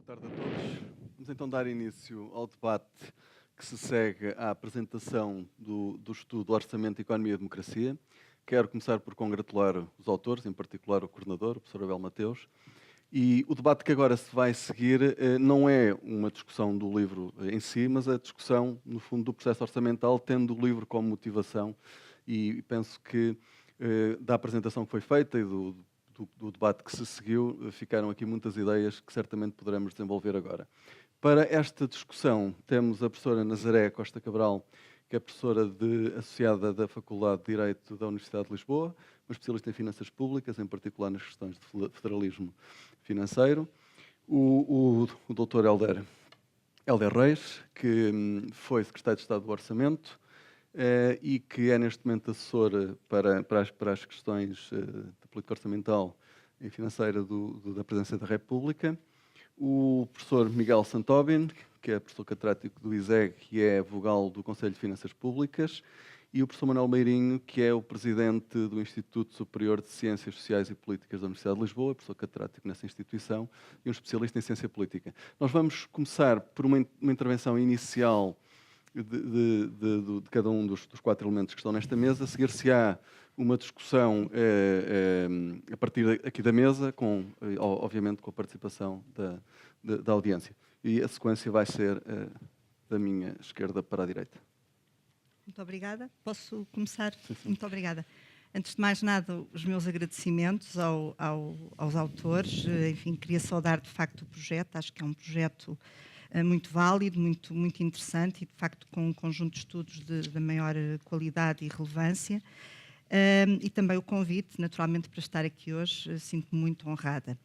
tarde a todos. Vamos então dar início ao debate que se segue à apresentação do estudo Orçamento, Economia e Democracia. Quero começar por congratular os autores, em particular o coordenador, o professor Abel Mateus. E o debate que agora se vai seguir não é uma discussão do livro em si, mas a discussão, no fundo, do processo orçamental, tendo o livro como motivação. E penso que da apresentação que foi feita e do debate que se seguiu, ficaram aqui muitas ideias que certamente poderemos desenvolver agora. Para esta discussão, temos a professora Nazaré Costa Cabral, que é professora associada da Faculdade de Direito da Universidade de Lisboa, uma especialista em finanças públicas, em particular nas questões de federalismo financeiro. O doutor Hélder Reis, que foi secretário de Estado do Orçamento, e que é neste momento assessor para as questões de política orçamental e financeira da Presidência da República. O professor Miguel Santobin, que é professor catedrático do ISEG e é vogal do Conselho de Finanças Públicas, e o professor Manuel Meirinho, que é o presidente do Instituto Superior de Ciências Sociais e Políticas da Universidade de Lisboa, professor catedrático nessa instituição e um especialista em ciência política. Nós vamos começar por uma intervenção inicial de cada um dos quatro elementos que estão nesta mesa. Seguir-se-á uma discussão a partir aqui da mesa, obviamente com a participação da audiência. E a sequência vai ser da minha esquerda para a direita. Muito obrigada. Posso começar? Sim, sim. Muito obrigada. Antes de mais nada, os meus agradecimentos aos autores. Enfim, queria saudar de facto o projeto. Acho que é um projeto muito válido, muito interessante e, de facto, com um conjunto de estudos da maior qualidade e relevância. E também o convite, naturalmente, para estar aqui hoje, sinto-me muito honrada.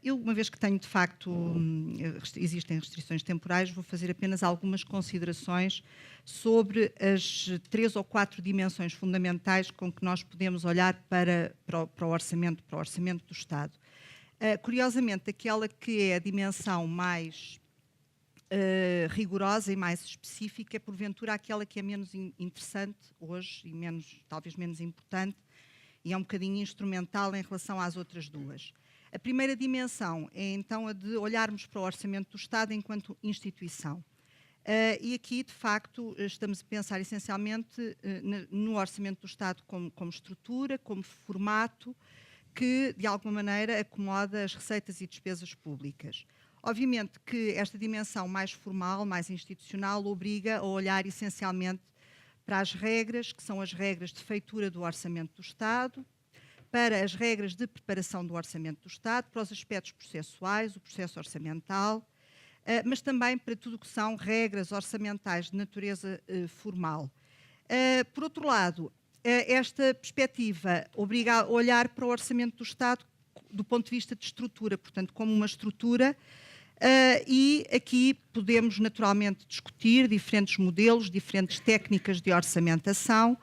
Eu, uma vez que tenho, de facto, existem restrições temporais, vou fazer apenas algumas considerações sobre as 3 ou 4 dimensões fundamentais com que nós podemos olhar para o orçamento do Estado. Curiosamente, aquela que é a dimensão mais rigorosa e mais específica é, porventura, aquela que é menos interessante hoje e talvez menos importante, e é um bocadinho instrumental em relação às outras duas. A primeira dimensão é, então, a de olharmos para o Orçamento do Estado enquanto instituição. E aqui, de facto, estamos a pensar essencialmente no Orçamento do Estado como estrutura, como formato, que, de alguma maneira, acomoda as receitas e despesas públicas. Obviamente que esta dimensão mais formal, mais institucional, obriga a olhar essencialmente para as regras, que são as regras de feitura do Orçamento do Estado, para as regras de preparação do Orçamento do Estado, para os aspectos processuais, o processo orçamental, mas também para tudo o que são regras orçamentais de natureza formal. Por outro lado, esta perspectiva obriga a olhar para o Orçamento do Estado do ponto de vista de estrutura, portanto, como uma estrutura. E aqui podemos naturalmente discutir diferentes modelos, diferentes técnicas de orçamentação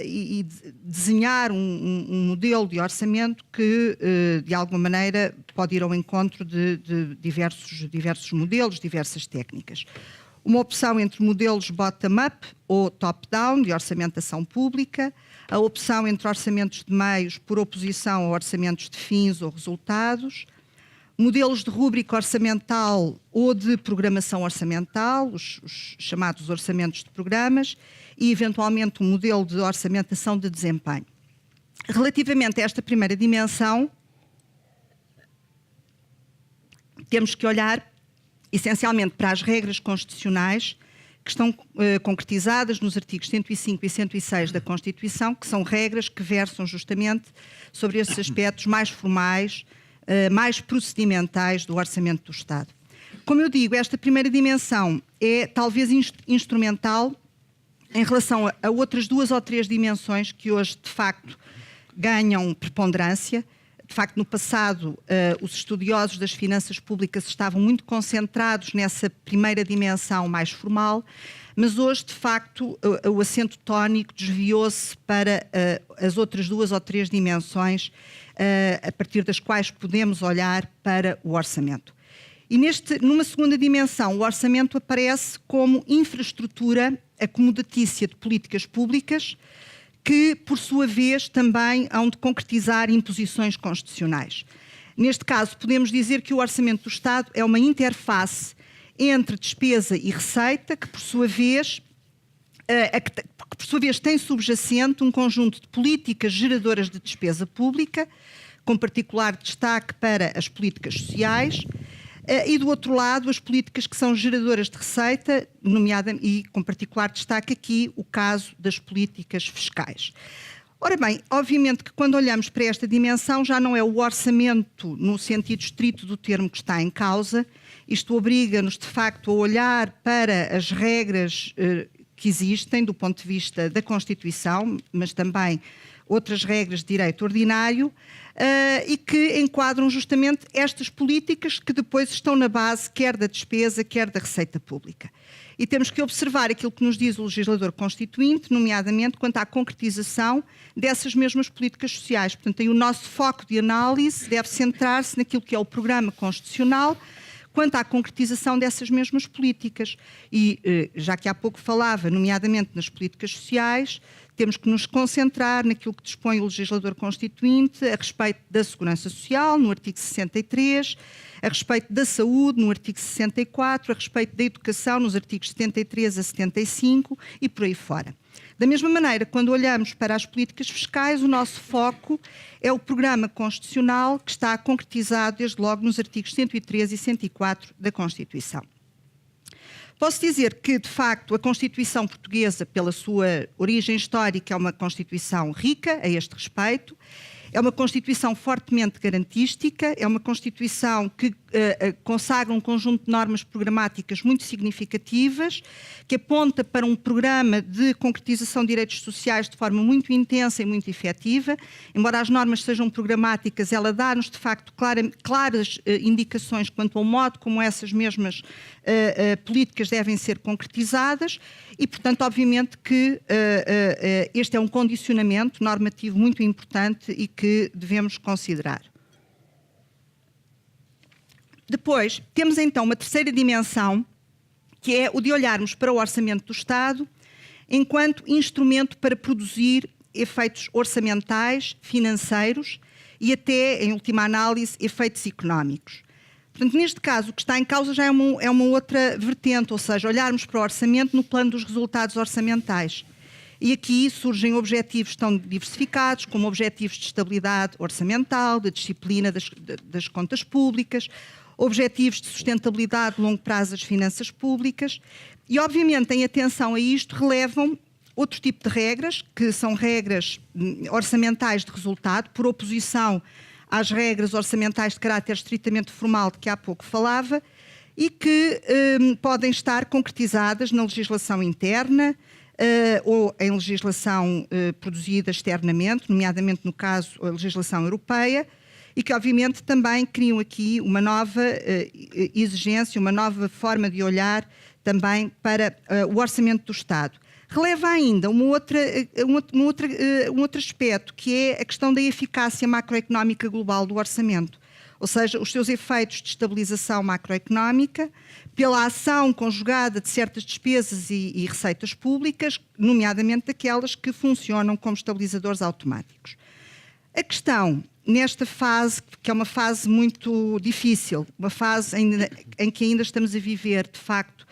e desenhar um modelo de orçamento que, de alguma maneira, pode ir ao encontro de diversos modelos, diversas técnicas. Uma opção entre modelos bottom-up ou top-down de orçamentação pública, a opção entre orçamentos de meios por oposição a orçamentos de fins ou resultados, modelos de rúbrica orçamental ou de programação orçamental, os chamados orçamentos de programas, e, eventualmente, um modelo de orçamentação de desempenho. Relativamente a esta primeira dimensão, temos que olhar, essencialmente, para as regras constitucionais que estão concretizadas nos artigos 105 e 106 da Constituição, que são regras que versam justamente sobre esses aspectos mais formais, mais procedimentais do Orçamento do Estado. Como eu digo, esta primeira dimensão é talvez instrumental em relação a outras 2 ou 3 dimensões que hoje, de facto, ganham preponderância. De facto, no passado, os estudiosos das finanças públicas estavam muito concentrados nessa primeira dimensão mais formal, mas hoje, de facto, o acento tónico desviou-se para as outras 2 ou 3 dimensões a partir das quais podemos olhar para o orçamento. E numa segunda dimensão, o orçamento aparece como infraestrutura acomodatícia de políticas públicas que, por sua vez, também hão de concretizar imposições constitucionais. Neste caso, podemos dizer que o Orçamento do Estado é uma interface entre despesa e receita, que por sua vez tem subjacente um conjunto de políticas geradoras de despesa pública, com particular destaque para as políticas sociais, e do outro lado as políticas que são geradoras de receita, e com particular destaque aqui o caso das políticas fiscais. Ora bem, obviamente que quando olhamos para esta dimensão já não é o orçamento no sentido estrito do termo que está em causa. Isto obriga-nos de facto a olhar para as regras que existem do ponto de vista da Constituição, mas também outras regras de direito ordinário, e que enquadram justamente estas políticas que depois estão na base quer da despesa, quer da receita pública. E temos que observar aquilo que nos diz o legislador constituinte, nomeadamente quanto à concretização dessas mesmas políticas sociais. Portanto, aí o nosso foco de análise deve centrar-se naquilo que é o programa constitucional, quanto à concretização dessas mesmas políticas. E, já que há pouco falava, nomeadamente nas políticas sociais, temos que nos concentrar naquilo que dispõe o legislador constituinte a respeito da segurança social, no artigo 63, a respeito da saúde, no artigo 64, a respeito da educação, nos artigos 73 a 75 e por aí fora. Da mesma maneira, quando olhamos para as políticas fiscais, o nosso foco é o programa constitucional que está concretizado desde logo nos artigos 113 e 104 da Constituição. Posso dizer que, de facto, a Constituição portuguesa, pela sua origem histórica, é uma Constituição rica a este respeito, é uma Constituição fortemente garantística, é uma Constituição que consagra um conjunto de normas programáticas muito significativas, que aponta para um programa de concretização de direitos sociais de forma muito intensa e muito efetiva. Embora as normas sejam programáticas, ela dá-nos, de facto, claras indicações quanto ao modo como essas mesmas políticas devem ser concretizadas e, portanto, obviamente que este é um condicionamento normativo muito importante e que devemos considerar. Depois, temos então uma terceira dimensão, que é o de olharmos para o Orçamento do Estado enquanto instrumento para produzir efeitos orçamentais, financeiros e até, em última análise, efeitos económicos. Portanto, neste caso, o que está em causa já é uma outra vertente, ou seja, olharmos para o orçamento no plano dos resultados orçamentais. E aqui surgem objetivos tão diversificados como objetivos de estabilidade orçamental, de disciplina das contas públicas, objetivos de sustentabilidade de longo prazo das finanças públicas e, obviamente, em atenção a isto, relevam outro tipo de regras, que são regras orçamentais de resultado, por oposição às regras orçamentais de caráter estritamente formal de que há pouco falava, e que podem estar concretizadas na legislação interna ou em legislação produzida externamente, nomeadamente, no caso, a legislação europeia, e que, obviamente, também criam aqui uma nova exigência, uma nova forma de olhar também para o Orçamento do Estado. Releva ainda um outro aspecto, que é a questão da eficácia macroeconómica global do orçamento, ou seja, os seus efeitos de estabilização macroeconómica, pela ação conjugada de certas despesas e receitas públicas, nomeadamente daquelas que funcionam como estabilizadores automáticos. A questão, nesta fase, que é uma fase muito difícil, uma fase em que ainda estamos a viver, de facto,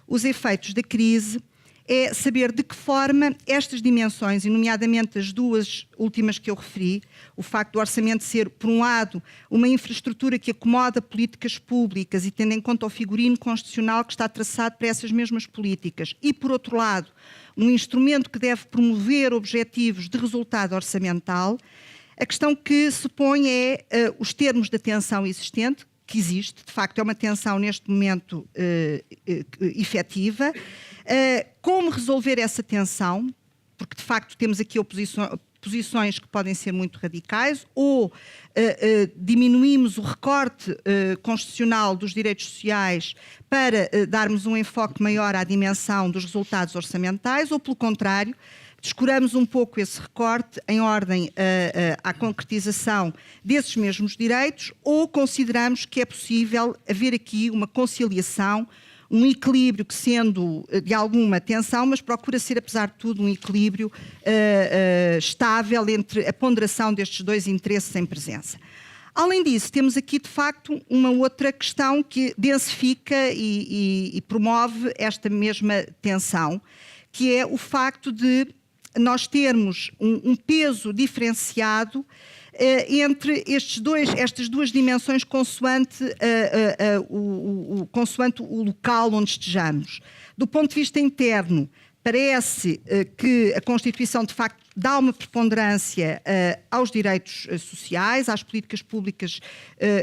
os efeitos da crise, é saber de que forma estas dimensões, e nomeadamente as duas últimas que eu referi, o facto do orçamento ser, por um lado, uma infraestrutura que acomoda políticas públicas e tendo em conta o figurino constitucional que está traçado para essas mesmas políticas, e, por outro lado, um instrumento que deve promover objetivos de resultado orçamental, a questão que se põe é os termos de tensão existente, que existe, de facto é uma tensão neste momento efetiva, como resolver essa tensão, porque de facto temos aqui posições que podem ser muito radicais, ou diminuímos o recorte constitucional dos direitos sociais para darmos um enfoque maior à dimensão dos resultados orçamentais, ou pelo contrário, descuramos um pouco esse recorte em ordem à concretização desses mesmos direitos, ou consideramos que é possível haver aqui uma conciliação, um equilíbrio que, sendo de alguma tensão, mas procura ser, apesar de tudo, um equilíbrio estável entre a ponderação destes dois interesses em presença. Além disso, temos aqui, de facto, uma outra questão que densifica e promove esta mesma tensão, que é o facto de nós termos um peso diferenciado entre estas duas dimensões consoante o local onde estejamos. Do ponto de vista interno, parece que a Constituição, de facto, dá uma preponderância aos direitos sociais, às políticas públicas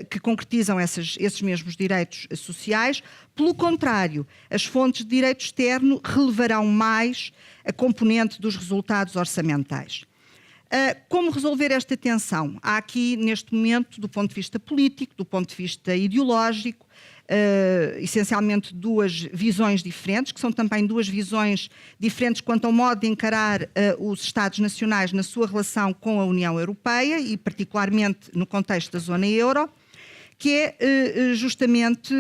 que concretizam esses mesmos direitos sociais. Pelo contrário, as fontes de direito externo relevarão mais a componente dos resultados orçamentais. Como resolver esta tensão? Há aqui, neste momento, do ponto de vista político, do ponto de vista ideológico, essencialmente duas visões diferentes, que são também duas visões diferentes quanto ao modo de encarar os Estados nacionais na sua relação com a União Europeia e particularmente no contexto da zona euro, que é justamente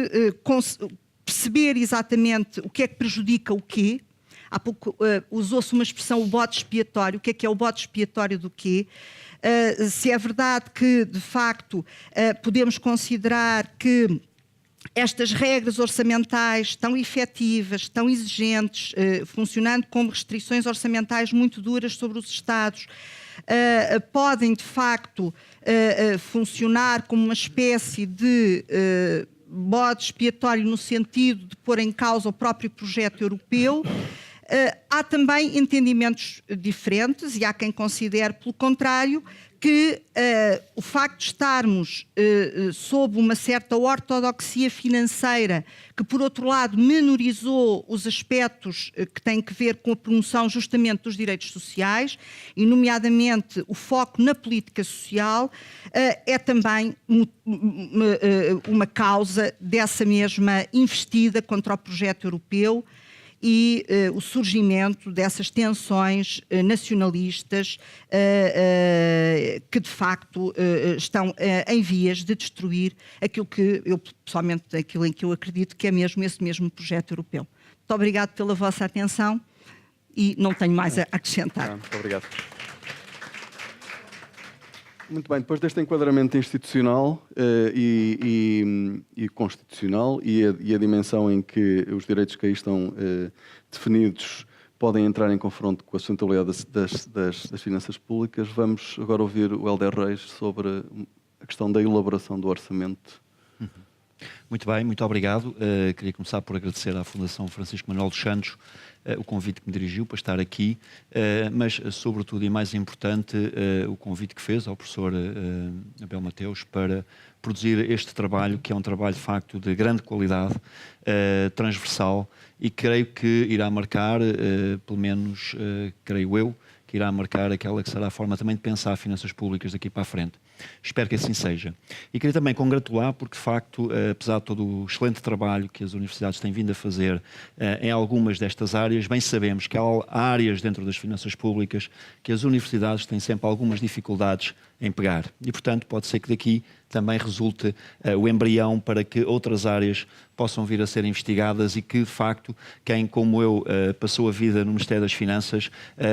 perceber exatamente o que é que prejudica o quê. Há pouco usou-se uma expressão, o bode expiatório. O que é o bode expiatório do quê? Se é verdade que, de facto, podemos considerar que estas regras orçamentais tão efetivas, tão exigentes, funcionando como restrições orçamentais muito duras sobre os Estados, podem, de facto, funcionar como uma espécie de bode expiatório no sentido de pôr em causa o próprio projeto europeu. Há também entendimentos diferentes e há quem considere, pelo contrário, que o facto de estarmos sob uma certa ortodoxia financeira, que por outro lado menorizou os aspectos que têm que ver com a promoção justamente dos direitos sociais, e nomeadamente o foco na política social, é também uma causa dessa mesma investida contra o projeto europeu e o surgimento dessas tensões nacionalistas que, de facto, estão em vias de destruir aquilo que eu, pessoalmente, aquilo em que eu acredito que é mesmo esse mesmo projeto europeu. Muito obrigado pela vossa atenção e não tenho mais a acrescentar. Muito obrigado. Muito bem, depois deste enquadramento institucional e constitucional e a dimensão em que os direitos que aí estão definidos podem entrar em confronto com a sustentabilidade das finanças públicas, vamos agora ouvir o Helder Reis sobre a questão da elaboração do orçamento. Muito bem, muito obrigado. Queria começar por agradecer à Fundação Francisco Manuel dos Santos o convite que me dirigiu para estar aqui, mas, sobretudo e mais importante, o convite que fez ao professor Abel Mateus para produzir este trabalho, que é um trabalho, de facto, de grande qualidade, transversal, e creio que irá marcar, pelo menos creio eu, que irá marcar aquela que será a forma também de pensar finanças públicas daqui para a frente. Espero que assim seja. E queria também congratular porque, de facto, apesar de todo o excelente trabalho que as universidades têm vindo a fazer em algumas destas áreas, bem sabemos que há áreas dentro das finanças públicas que as universidades têm sempre algumas dificuldades em pegar. E, portanto, pode ser que daqui também resulte o embrião para que outras áreas possam vir a ser investigadas e que, de facto, quem, como eu, passou a vida no Ministério das Finanças,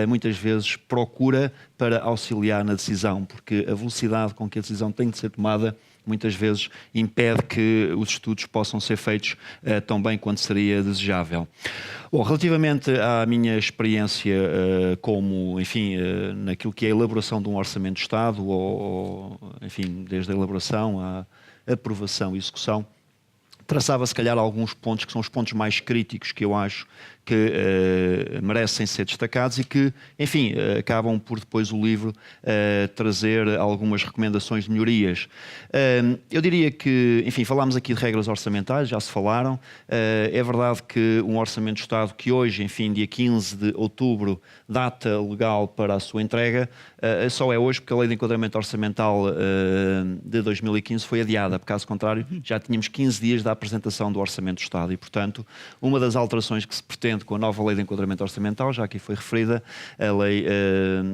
muitas vezes procura para auxiliar na decisão, porque a velocidade com que a decisão tem de ser tomada muitas vezes impede que os estudos possam ser feitos tão bem quanto seria desejável. Bom, relativamente à minha experiência como, enfim, naquilo que é a elaboração de um orçamento de Estado, ou enfim, desde a elaboração à aprovação e execução, traçava se calhar alguns pontos que são os pontos mais críticos que eu acho que merecem ser destacados e que, enfim, acabam por depois o livro trazer algumas recomendações de melhorias. Eu diria que, enfim, falámos aqui de regras orçamentais, já se falaram. É verdade que um orçamento de Estado que hoje, enfim, dia 15 de outubro, data legal para a sua entrega, só é hoje porque a Lei de Enquadramento Orçamental de 2015 foi adiada. Por caso contrário, já tínhamos 15 dias da apresentação do Orçamento de Estado e, portanto, uma das alterações que se pretende coerente com a nova Lei de Enquadramento Orçamental, já aqui foi referida, a Lei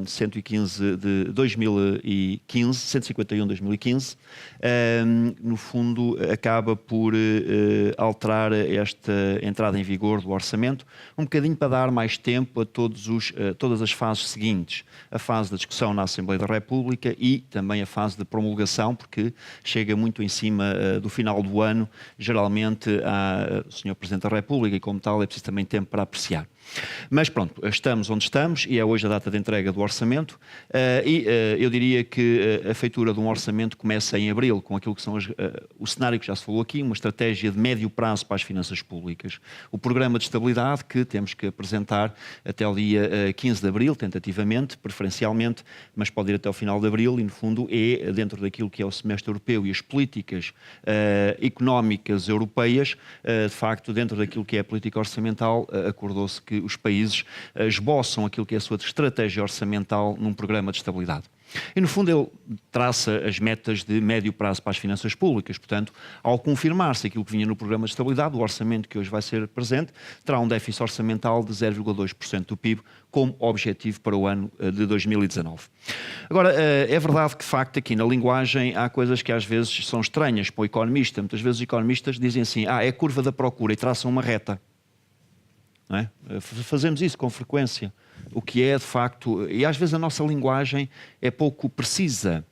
115 de 2015, 151 de 2015, no fundo acaba por alterar esta entrada em vigor do orçamento, um bocadinho para dar mais tempo a todas as fases seguintes, a fase da discussão na Assembleia da República e também a fase de promulgação, porque chega muito em cima do final do ano, geralmente ao Sr. Presidente da República, e como tal é preciso também tempo para apreciar. Mas pronto, estamos onde estamos e é hoje a data de entrega do orçamento eu diria que a feitura de um orçamento começa em abril, com aquilo que são o cenário que já se falou aqui, uma estratégia de médio prazo para as finanças públicas. O programa de estabilidade que temos que apresentar até o dia 15 de abril, tentativamente, preferencialmente, mas pode ir até o final de abril e, no fundo, é dentro daquilo que é o semestre europeu e as políticas económicas europeias, de facto, dentro daquilo que é a política orçamental, acordou-se que os países esboçam aquilo que é a sua estratégia orçamental num programa de estabilidade. E, no fundo, ele traça as metas de médio prazo para as finanças públicas. Portanto, ao confirmar-se aquilo que vinha no programa de estabilidade, o orçamento que hoje vai ser presente terá um déficit orçamental de 0,2% do PIB como objetivo para o ano de 2019. Agora, é verdade que, de facto, aqui na linguagem há coisas que às vezes são estranhas para o economista. Muitas vezes os economistas dizem assim, é a curva da procura e traçam uma reta. Não é? Fazemos isso com frequência, o que é de facto, e às vezes a nossa linguagem é pouco precisa.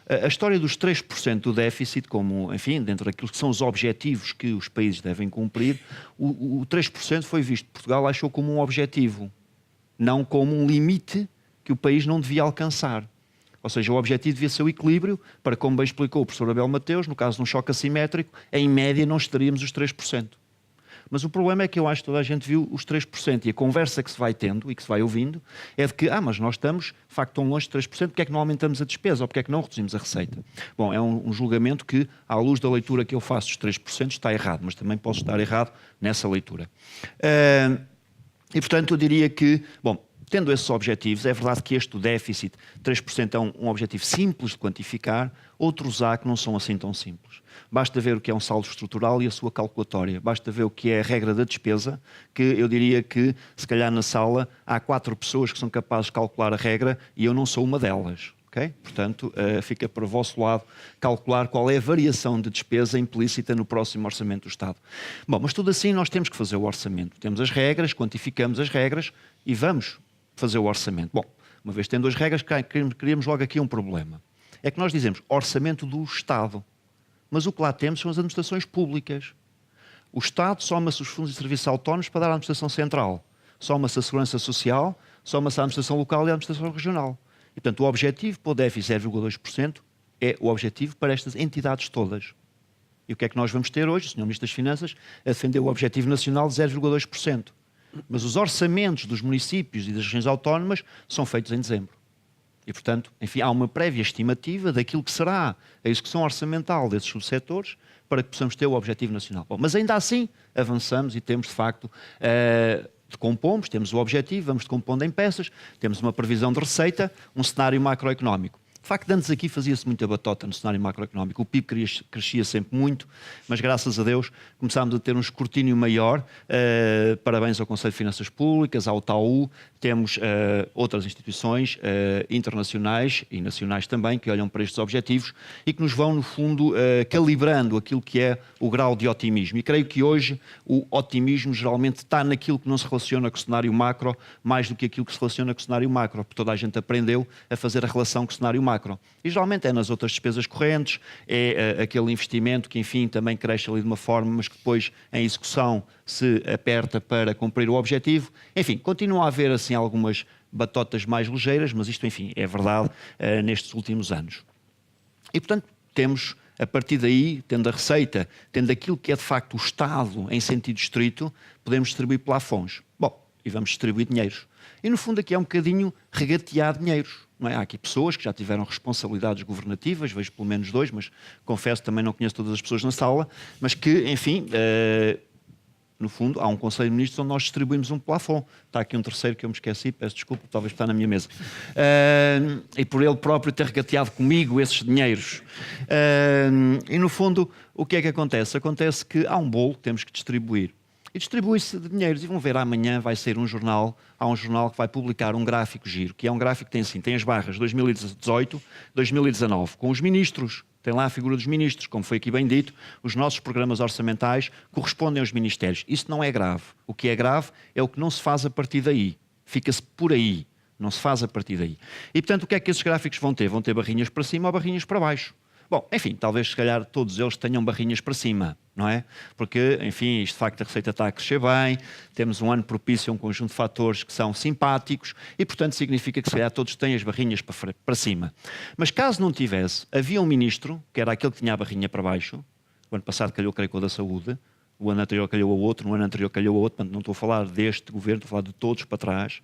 A história dos 3% do déficit, como, enfim, dentro daquilo que são os objetivos que os países devem cumprir, o 3% foi visto, Portugal achou como um objetivo, não como um limite que o país não devia alcançar. Ou seja, o objetivo devia ser o equilíbrio para, como bem explicou o professor Abel Mateus, no caso de um choque assimétrico, em média não estaríamos os 3%. Mas o problema é que eu acho que toda a gente viu os 3%, e a conversa que se vai tendo e que se vai ouvindo é de que, mas nós estamos, de facto, tão longe de 3%, porque é que não aumentamos a despesa ou porque é que não reduzimos a receita? Bom, é um julgamento que, à luz da leitura que eu faço dos 3%, está errado, mas também posso estar errado nessa leitura. E, portanto, eu diria que, bom, tendo esses objetivos, é verdade que este déficit, 3%, é um objetivo simples de quantificar, outros há que não são assim tão simples. Basta ver o que é um saldo estrutural e a sua calculatória. Basta ver o que é a regra da despesa, que eu diria que, se calhar na sala, há 4 pessoas que são capazes de calcular a regra e eu não sou uma delas. Okay? Portanto, fica para o vosso lado calcular qual é a variação de despesa implícita no próximo orçamento do Estado. Bom, mas tudo assim nós temos que fazer o orçamento. Temos as regras, quantificamos as regras e vamos fazer o orçamento. Bom, uma vez tendo as regras, criamos logo aqui um problema. É que nós dizemos orçamento do Estado. Mas o que lá temos são as administrações públicas. O Estado soma-se os fundos de serviços autónomos para dar à administração central. Soma-se a segurança social, soma-se a administração local e a administração regional. E, portanto, o objetivo para o déficit 0,2% é o objetivo para estas entidades todas. E o que é que nós vamos ter hoje? O Sr. Ministro das Finanças a defender o objetivo nacional de 0,2%. Mas os orçamentos dos municípios e das regiões autónomas são feitos em dezembro. E, portanto, enfim, há uma prévia estimativa daquilo que será a execução orçamental desses subsetores para que possamos ter o objetivo nacional. Bom, mas ainda assim avançamos e temos, de facto, decompomos, temos o objetivo, vamos decompondo em peças, temos uma previsão de receita, um cenário macroeconómico. De facto, antes aqui fazia-se muita batota no cenário macroeconómico. O PIB crescia sempre muito, mas graças a Deus começámos a ter um escrutínio maior. Parabéns ao Conselho de Finanças Públicas, ao TAU, temos outras instituições internacionais e nacionais também que olham para estes objetivos e que nos vão, no fundo, calibrando aquilo que é o grau de otimismo. E creio que hoje o otimismo geralmente está naquilo que não se relaciona com o cenário macro mais do que aquilo que se relaciona com o cenário macro, porque toda a gente aprendeu a fazer a relação com o cenário macro. E geralmente é nas outras despesas correntes, é aquele investimento que, enfim, também cresce ali de uma forma, mas que depois, em execução, se aperta para cumprir o objetivo. Enfim, continua a haver, assim, algumas batotas mais ligeiras, mas isto, enfim, é verdade nestes últimos anos. E, portanto, temos, a partir daí, tendo a receita, tendo aquilo que é, de facto, o Estado em sentido estrito, podemos distribuir plafons. Bom, e vamos distribuir dinheiros. E, no fundo, aqui é um bocadinho regatear dinheiros. Não é? Há aqui pessoas que já tiveram responsabilidades governativas, vejo pelo menos 2, mas confesso também não conheço todas as pessoas na sala, mas que, enfim, no fundo, há um Conselho de Ministros onde nós distribuímos um plafond. Está aqui um terceiro que eu me esqueci, peço desculpa, talvez está na minha mesa. E por ele próprio ter regateado comigo esses dinheiros. E, no fundo, o que é que acontece? Acontece que há um bolo que temos que distribuir. E distribui-se de dinheiros. E vão ver, amanhã vai sair um jornal, há um jornal que vai publicar um gráfico giro, que é um gráfico que tem assim, tem as barras 2018, 2019, com os ministros. Tem lá a figura dos ministros, como foi aqui bem dito, os nossos programas orçamentais correspondem aos ministérios. Isso não é grave. O que é grave é o que não se faz a partir daí. Fica-se por aí. Não se faz a partir daí. E, portanto, o que é que esses gráficos vão ter? Vão ter barrinhas para cima ou barrinhas para baixo. Bom, enfim, talvez se calhar todos eles tenham barrinhas para cima, não é? Porque, enfim, isto de facto a receita está a crescer bem, temos um ano propício a um conjunto de fatores que são simpáticos e, portanto, significa que se calhar todos têm as barrinhas para cima. Mas caso não tivesse, havia um ministro, que era aquele que tinha a barrinha para baixo, o ano passado calhou, creio que o da saúde, o ano anterior calhou a outro, no ano anterior calhou a outro, portanto não estou a falar deste governo, estou a falar de todos para trás,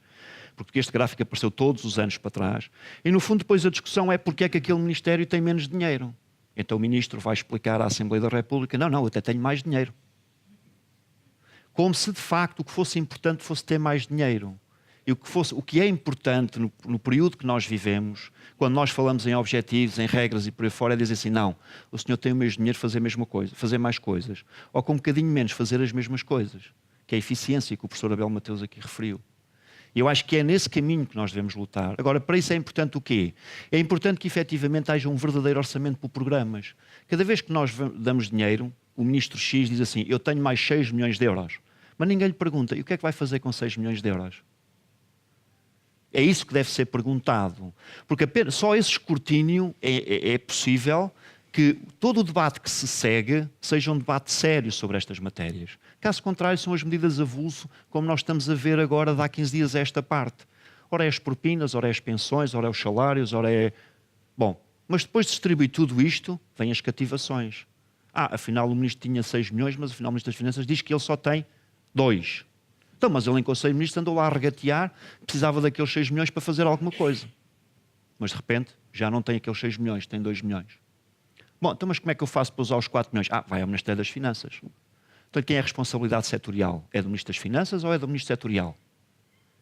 porque este gráfico apareceu todos os anos para trás, e no fundo depois a discussão é porque é que aquele ministério tem menos dinheiro. Então o ministro vai explicar à Assembleia da República, não, eu até tenho mais dinheiro. Como se de facto o que fosse importante fosse ter mais dinheiro. E o que é importante no período que nós vivemos, quando nós falamos em objetivos, em regras e por aí fora, é dizer assim, não, o senhor tem o mesmo dinheiro fazer a mesma coisa, fazer mais coisas. Ou com um bocadinho menos fazer as mesmas coisas. Que é a eficiência que o professor Abel Mateus aqui referiu. E eu acho que é nesse caminho que nós devemos lutar. Agora, para isso é importante o quê? É importante que efetivamente haja um verdadeiro orçamento por programas. Cada vez que nós damos dinheiro, o ministro X diz assim, eu tenho mais 6 milhões de euros. Mas ninguém lhe pergunta, e o que é que vai fazer com 6 milhões de euros? É isso que deve ser perguntado. Porque apenas, só esse escrutínio é possível que todo o debate que se segue seja um debate sério sobre estas matérias. Caso contrário, são as medidas avulso, como nós estamos a ver agora de há 15 dias a esta parte. Ora é as propinas, ora é as pensões, ora é os salários, ora é... Bom, mas depois de distribuir tudo isto, vêm as cativações. Afinal o ministro tinha 6 milhões, mas afinal o ministro das Finanças diz que ele só tem 2. Então, mas ele em Conselho de Ministros andou lá a regatear, precisava daqueles 6 milhões para fazer alguma coisa. Mas de repente já não tem aqueles 6 milhões, tem 2 milhões. Bom, então mas como é que eu faço para usar os 4 milhões? Vai ao Ministério das Finanças. Então quem é a responsabilidade setorial? É do Ministro das Finanças ou é do Ministro setorial?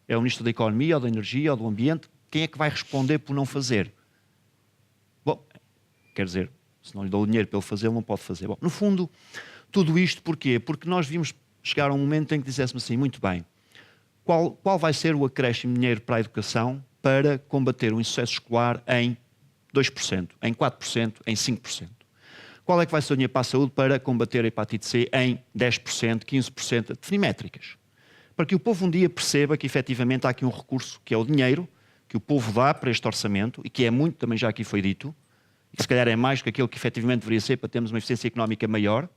É o Ministro da Economia, ou da Energia, ou do Ambiente? Quem é que vai responder por não fazer? Bom, quer dizer, se não lhe dou o dinheiro para ele fazer, ele não pode fazer. Bom, no fundo, tudo isto porquê? Porque nós vimos chegar a um momento em que disséssemos assim, muito bem, qual vai ser o acréscimo de dinheiro para a educação para combater o insucesso escolar em 2%, em 4%, em 5%? Qual é que vai ser o dinheiro para a saúde para combater a hepatite C em 10%, 15%, definir métricas? Para que o povo um dia perceba que efetivamente há aqui um recurso, que é o dinheiro, que o povo dá para este orçamento, e que é muito, também já aqui foi dito, e que se calhar é mais do que aquilo que efetivamente deveria ser para termos uma eficiência económica maior.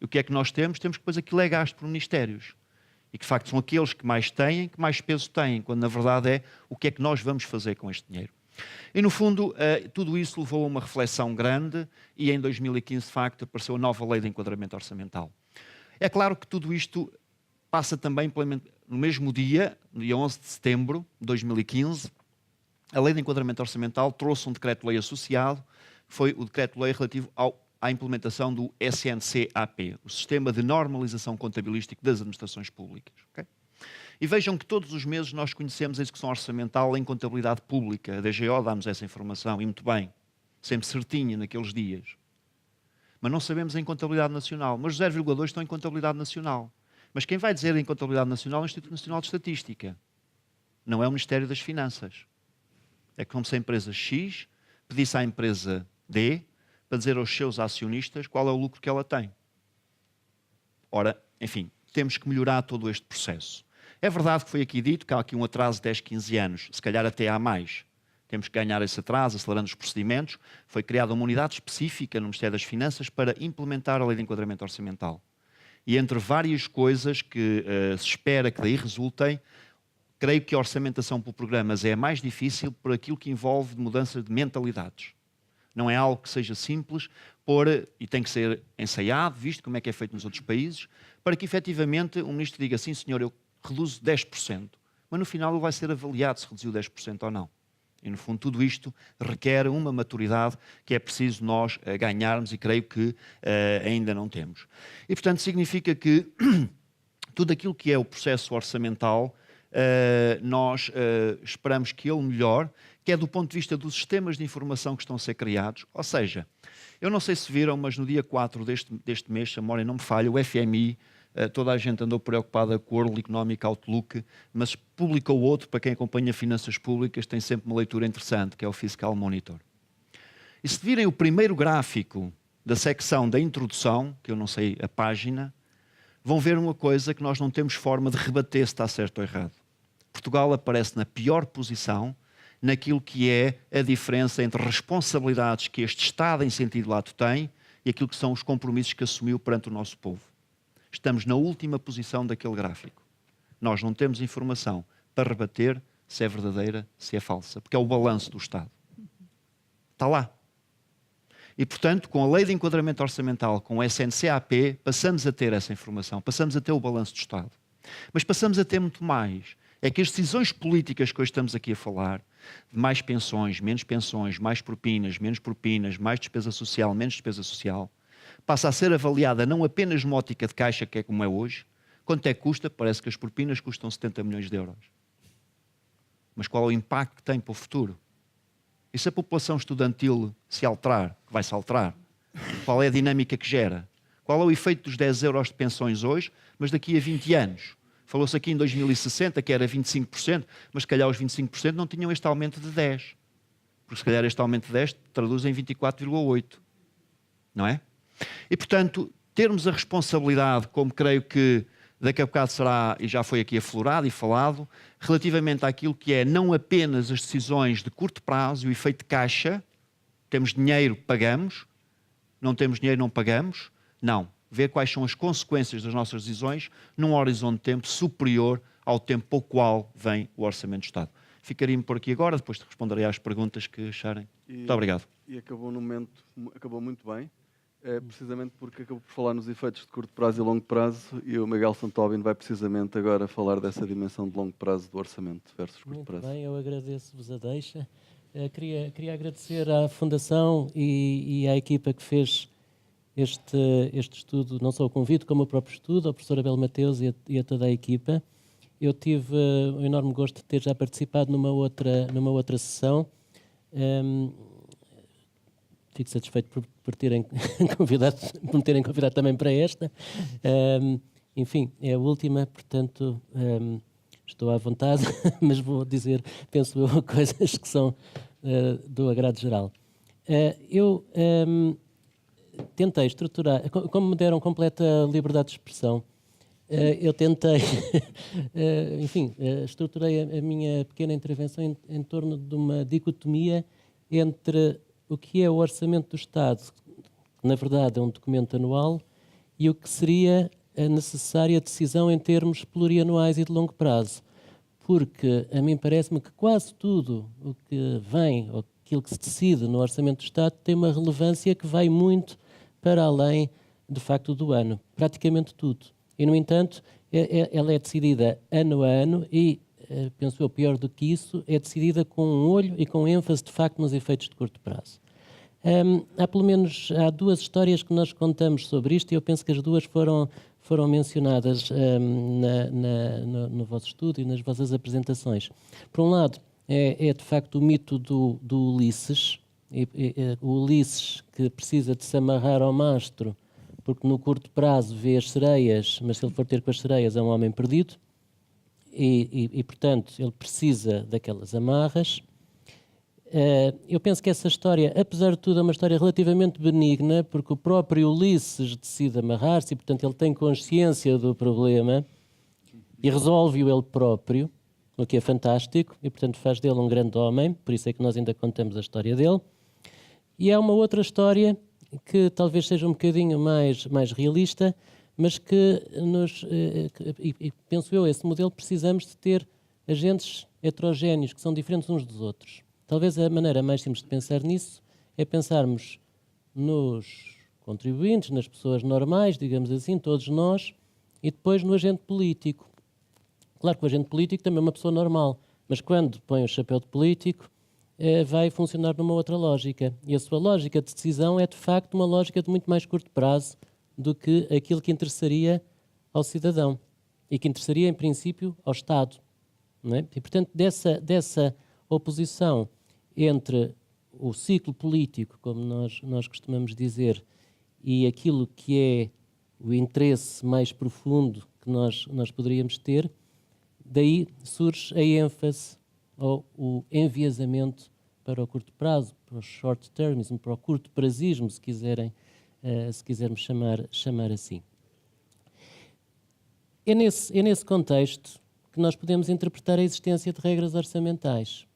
E o que é que nós temos? Temos que depois aquilo é gasto por ministérios. E que de facto são aqueles que mais têm, que mais peso têm, quando na verdade é o que é que nós vamos fazer com este dinheiro. E, no fundo, tudo isso levou a uma reflexão grande e, em 2015, de facto, apareceu a nova Lei de Enquadramento Orçamental. É claro que tudo isto passa também no mesmo dia 11 de setembro de 2015, a Lei de Enquadramento Orçamental trouxe um decreto-lei associado, que foi o decreto-lei relativo à implementação do SNCAP, o Sistema de Normalização Contabilístico das Administrações Públicas. Okay? E vejam que todos os meses nós conhecemos a execução orçamental em contabilidade pública. A DGO dá-nos essa informação, e muito bem, sempre certinha naqueles dias. Mas não sabemos em contabilidade nacional. Mas os 0,2 estão em contabilidade nacional. Mas quem vai dizer em contabilidade nacional é o Instituto Nacional de Estatística. Não é o Ministério das Finanças. É como se a empresa X pedisse à empresa D para dizer aos seus acionistas qual é o lucro que ela tem. Ora, enfim, temos que melhorar todo este processo. É verdade que foi aqui dito que há aqui um atraso de 10, 15 anos, se calhar até há mais. Temos que ganhar esse atraso, acelerando os procedimentos. Foi criada uma unidade específica no Ministério das Finanças para implementar a Lei de Enquadramento Orçamental. E entre várias coisas que se espera que daí resultem, creio que a orçamentação por programas é a mais difícil por aquilo que envolve mudança de mentalidades. Não é algo que seja simples, e tem que ser ensaiado, visto como é que é feito nos outros países, para que efetivamente o ministro diga, sim senhor, eu reduzo 10%, mas no final ele vai ser avaliado se reduziu 10% ou não. E no fundo tudo isto requer uma maturidade que é preciso nós ganharmos e creio que ainda não temos. E portanto significa que tudo aquilo que é o processo orçamental nós esperamos que ele melhore, que é do ponto de vista dos sistemas de informação que estão a ser criados. Ou seja, eu não sei se viram, mas no dia 4 deste mês, se a memória não me falha, o FMI, toda a gente andou preocupada com o World Economic Outlook, mas publicou outro, para quem acompanha finanças públicas, tem sempre uma leitura interessante, que é o Fiscal Monitor. E se virem o primeiro gráfico da secção da introdução, que eu não sei a página, vão ver uma coisa que nós não temos forma de rebater se está certo ou errado. Portugal aparece na pior posição naquilo que é a diferença entre responsabilidades que este Estado em sentido lato tem e aquilo que são os compromissos que assumiu perante o nosso povo. Estamos na última posição daquele gráfico. Nós não temos informação para rebater se é verdadeira, se é falsa, porque é o balanço do Estado. Está lá. E, portanto, com a Lei de Enquadramento Orçamental, com o SNCAP, passamos a ter essa informação, passamos a ter o balanço do Estado. Mas passamos a ter muito mais. É que as decisões políticas que hoje estamos aqui a falar, de mais pensões, mais propinas, menos propinas, mais despesa social, menos despesa social, passa a ser avaliada não apenas numa ótica de caixa, que é como é hoje. Quanto é que custa? Parece que as propinas custam 70 milhões de euros. Mas qual é o impacto que tem para o futuro? E se a população estudantil se alterar, que vai se alterar, qual é a dinâmica que gera? Qual é o efeito dos 10 euros de pensões hoje, mas daqui a 20 anos? Falou-se aqui em 2060 que era 25%, mas se calhar os 25% não tinham este aumento de 10%. Porque se calhar este aumento de 10% traduz em 24,8%. Não é? E, portanto, termos a responsabilidade, como creio que daqui a bocado será, e já foi aqui aflorado e falado, relativamente àquilo que é não apenas as decisões de curto prazo e o efeito de caixa, temos dinheiro, pagamos, não temos dinheiro, não pagamos, não. Ver quais são as consequências das nossas decisões num horizonte de tempo superior ao tempo para o qual vem o Orçamento do Estado. Ficaria-me por aqui agora, depois responderei às perguntas que acharem. Muito obrigado. E acabou no momento, acabou muito bem. Precisamente porque acabou por falar nos efeitos de curto prazo e longo prazo, e o Miguel Santóbino vai precisamente agora falar dessa dimensão de longo prazo do orçamento versus curto prazo. Muito bem, eu agradeço-vos a deixa. Queria agradecer à Fundação e à equipa que fez este estudo, não só o convite, como o próprio estudo, ao professor Abel Mateus e a toda a equipa. Eu tive o enorme gosto de ter já participado numa outra sessão. Fico satisfeito por me terem convidado também para esta. Enfim, é a última, portanto, estou à vontade, mas vou dizer, penso eu, coisas que são do agrado geral. Eu tentei estruturar, como me deram completa liberdade de expressão, eu tentei, enfim, estruturei a minha pequena intervenção em torno de uma dicotomia entre o que é o Orçamento do Estado, que na verdade é um documento anual, e o que seria a necessária decisão em termos plurianuais e de longo prazo. Porque a mim parece-me que quase tudo o que vem, ou aquilo que se decide no Orçamento do Estado, tem uma relevância que vai muito para além, de facto, do ano. Praticamente tudo. E, no entanto, ela é decidida ano a ano e, penso eu, pior do que isso, é decidida com um olho e com ênfase, de facto, nos efeitos de curto prazo. Há duas histórias que nós contamos sobre isto e eu penso que as duas foram mencionadas no vosso estudo e nas vossas apresentações. Por um lado, é de facto o mito do Ulisses, o Ulisses que precisa de se amarrar ao mastro porque no curto prazo vê as sereias, mas se ele for ter com as sereias é um homem perdido e portanto, ele precisa daquelas amarras. Eu penso que essa história, apesar de tudo, é uma história relativamente benigna, porque o próprio Ulisses decide amarrar-se e, portanto, ele tem consciência do problema e resolve-o ele próprio, o que é fantástico, e, portanto, faz dele um grande homem, por isso é que nós ainda contamos a história dele. E há uma outra história que talvez seja um bocadinho mais realista, mas que penso eu, esse modelo precisamos de ter agentes heterogéneos, que são diferentes uns dos outros. Talvez a maneira mais simples de pensar nisso é pensarmos nos contribuintes, nas pessoas normais, digamos assim, todos nós, e depois no agente político. Claro que o agente político também é uma pessoa normal, mas quando põe o chapéu de político, vai funcionar numa outra lógica. E a sua lógica de decisão é, de facto, uma lógica de muito mais curto prazo do que aquilo que interessaria ao cidadão e que interessaria, em princípio, ao Estado. não é? E, portanto, dessa oposição entre o ciclo político, como nós costumamos dizer, e aquilo que é o interesse mais profundo que nós poderíamos ter, daí surge a ênfase ou o enviesamento para o curto prazo, para o short termism, para o curto prazismo, se quisermos chamar assim. É nesse contexto que nós podemos interpretar a existência de regras orçamentais.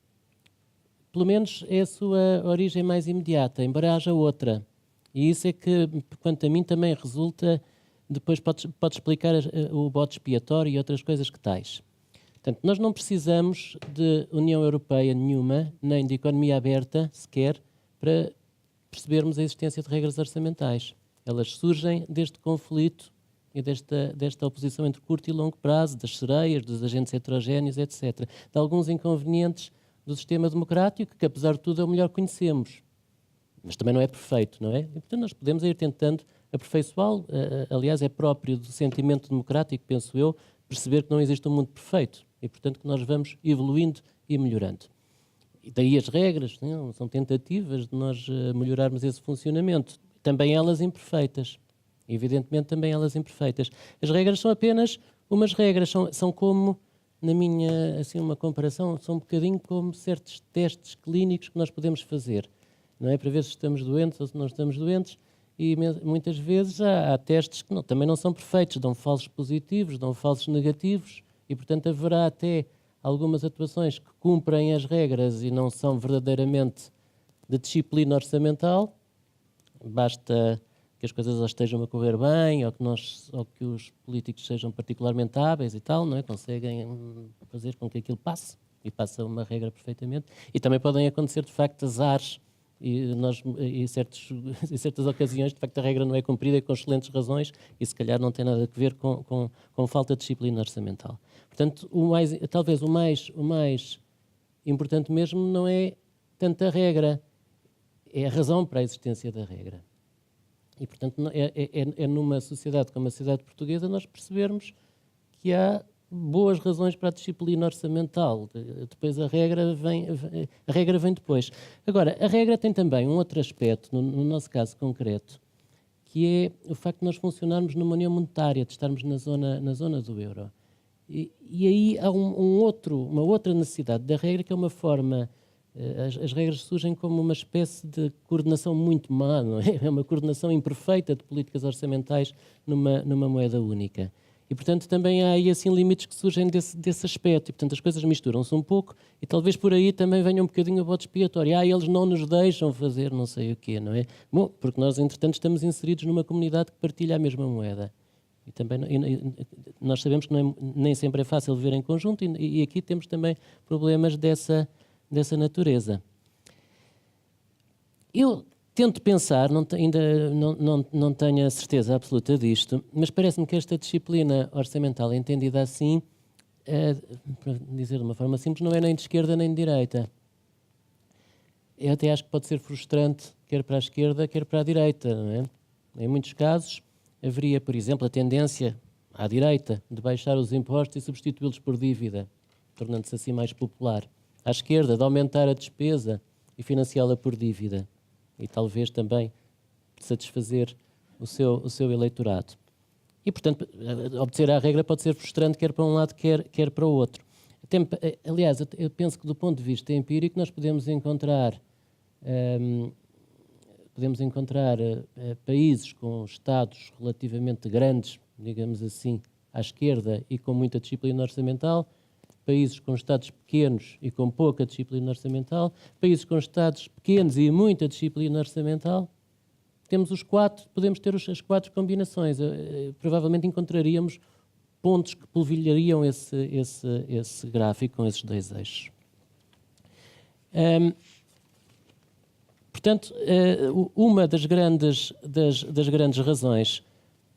Pelo menos é a sua origem mais imediata, embora haja outra. E isso é que, quanto a mim, também resulta... Depois pode explicar o bode expiatório e outras coisas que tais. Portanto, nós não precisamos de União Europeia nenhuma, nem de economia aberta sequer, para percebermos a existência de regras orçamentais. Elas surgem deste conflito e desta oposição entre curto e longo prazo, das sereias, dos agentes heterogéneos, etc. De alguns inconvenientes do sistema democrático, que apesar de tudo é o melhor que conhecemos. Mas também não é perfeito, não é? E, portanto, nós podemos ir tentando aperfeiçoá-lo. Aliás, é próprio do sentimento democrático, penso eu, perceber que não existe um mundo perfeito e, portanto, que nós vamos evoluindo e melhorando. E daí as regras, não? São tentativas de nós melhorarmos esse funcionamento. Também elas imperfeitas. Evidentemente, também elas imperfeitas. As regras são apenas umas regras, são como, na minha, assim, uma comparação, são um bocadinho como certos testes clínicos que nós podemos fazer, não é? Para ver se estamos doentes ou se não estamos doentes, e muitas vezes há testes que também não são perfeitos, dão falsos positivos, dão falsos negativos, e portanto haverá até algumas atuações que cumprem as regras e não são verdadeiramente de disciplina orçamental. Basta que as coisas estejam a correr bem, ou que os políticos sejam particularmente hábeis e tal, não é? Conseguem fazer com que aquilo passe, e passa uma regra perfeitamente. E também podem acontecer, de facto, azares, e certas ocasiões, de facto, a regra não é cumprida e com excelentes razões, e se calhar não tem nada a ver com falta de disciplina orçamental. Portanto, talvez o mais importante mesmo não é tanto a regra, é a razão para a existência da regra. E, portanto, é numa sociedade como a sociedade portuguesa nós percebermos que há boas razões para a disciplina orçamental. Depois a regra vem depois. Agora, a regra tem também um outro aspecto, no nosso caso concreto, que é o facto de nós funcionarmos numa união monetária, de estarmos na zona do euro. E aí há uma outra necessidade da regra, que é uma forma... As regras surgem como uma espécie de coordenação muito má, não é? É uma coordenação imperfeita de políticas orçamentais numa moeda única. E, portanto, também há aí assim limites que surgem desse aspecto. E, portanto, as coisas misturam-se um pouco e talvez por aí também venha um bocadinho a bode expiatório. Eles não nos deixam fazer não sei o quê, não é? Bom, porque nós, entretanto, estamos inseridos numa comunidade que partilha a mesma moeda. E também nós sabemos que nem sempre é fácil viver em conjunto e aqui temos também problemas dessa natureza. Eu tento pensar, ainda não tenho a certeza absoluta disto, mas parece-me que esta disciplina orçamental entendida assim, para dizer de uma forma simples, não é nem de esquerda nem de direita. Eu até acho que pode ser frustrante, quer para a esquerda, quer para a direita, não é? Em muitos casos, haveria, por exemplo, a tendência à direita de baixar os impostos e substituí-los por dívida, tornando-se assim mais popular. À esquerda, de aumentar a despesa e financiá-la por dívida. E talvez também satisfazer o seu eleitorado. E, portanto, obedecer à regra pode ser frustrante quer para um lado, quer para o outro. Aliás, eu penso que do ponto de vista empírico nós podemos encontrar países com estados relativamente grandes, digamos assim, à esquerda e com muita disciplina orçamental, países com estados pequenos e com pouca disciplina orçamental, países com estados pequenos e muita disciplina orçamental. Temos podemos ter as 4 combinações. Provavelmente encontraríamos pontos que polvilhariam esse gráfico com esses 2 eixos. Portanto, uma das grandes razões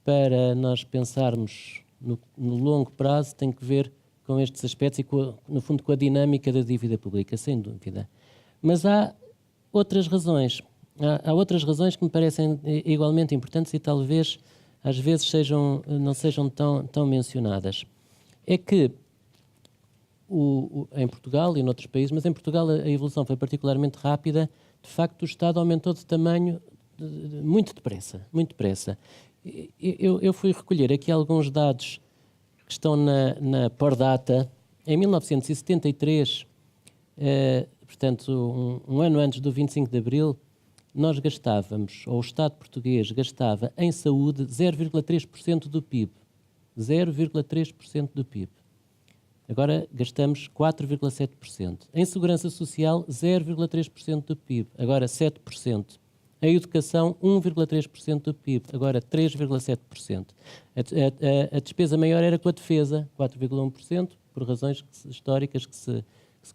para nós pensarmos no longo prazo tem que ver com estes aspectos e, no fundo, com a dinâmica da dívida pública, sem dúvida. Mas há outras razões. Há outras razões que me parecem igualmente importantes e talvez, às vezes, não sejam tão mencionadas. É que em Portugal e noutros países, mas em Portugal a evolução foi particularmente rápida. De facto, o Estado aumentou de tamanho muito depressa, muito depressa. Eu fui recolher aqui alguns dados que estão na Pordata. Em 1973, portanto, um ano antes do 25 de Abril, nós gastávamos, ou o Estado português gastava em saúde 0,3% do PIB. 0,3% do PIB. Agora gastamos 4,7%. Em segurança social, 0,3% do PIB. Agora 7%. Em educação, 1,3% do PIB. Agora 3,7%. A despesa maior era com a defesa, 4,1%, por razões históricas que se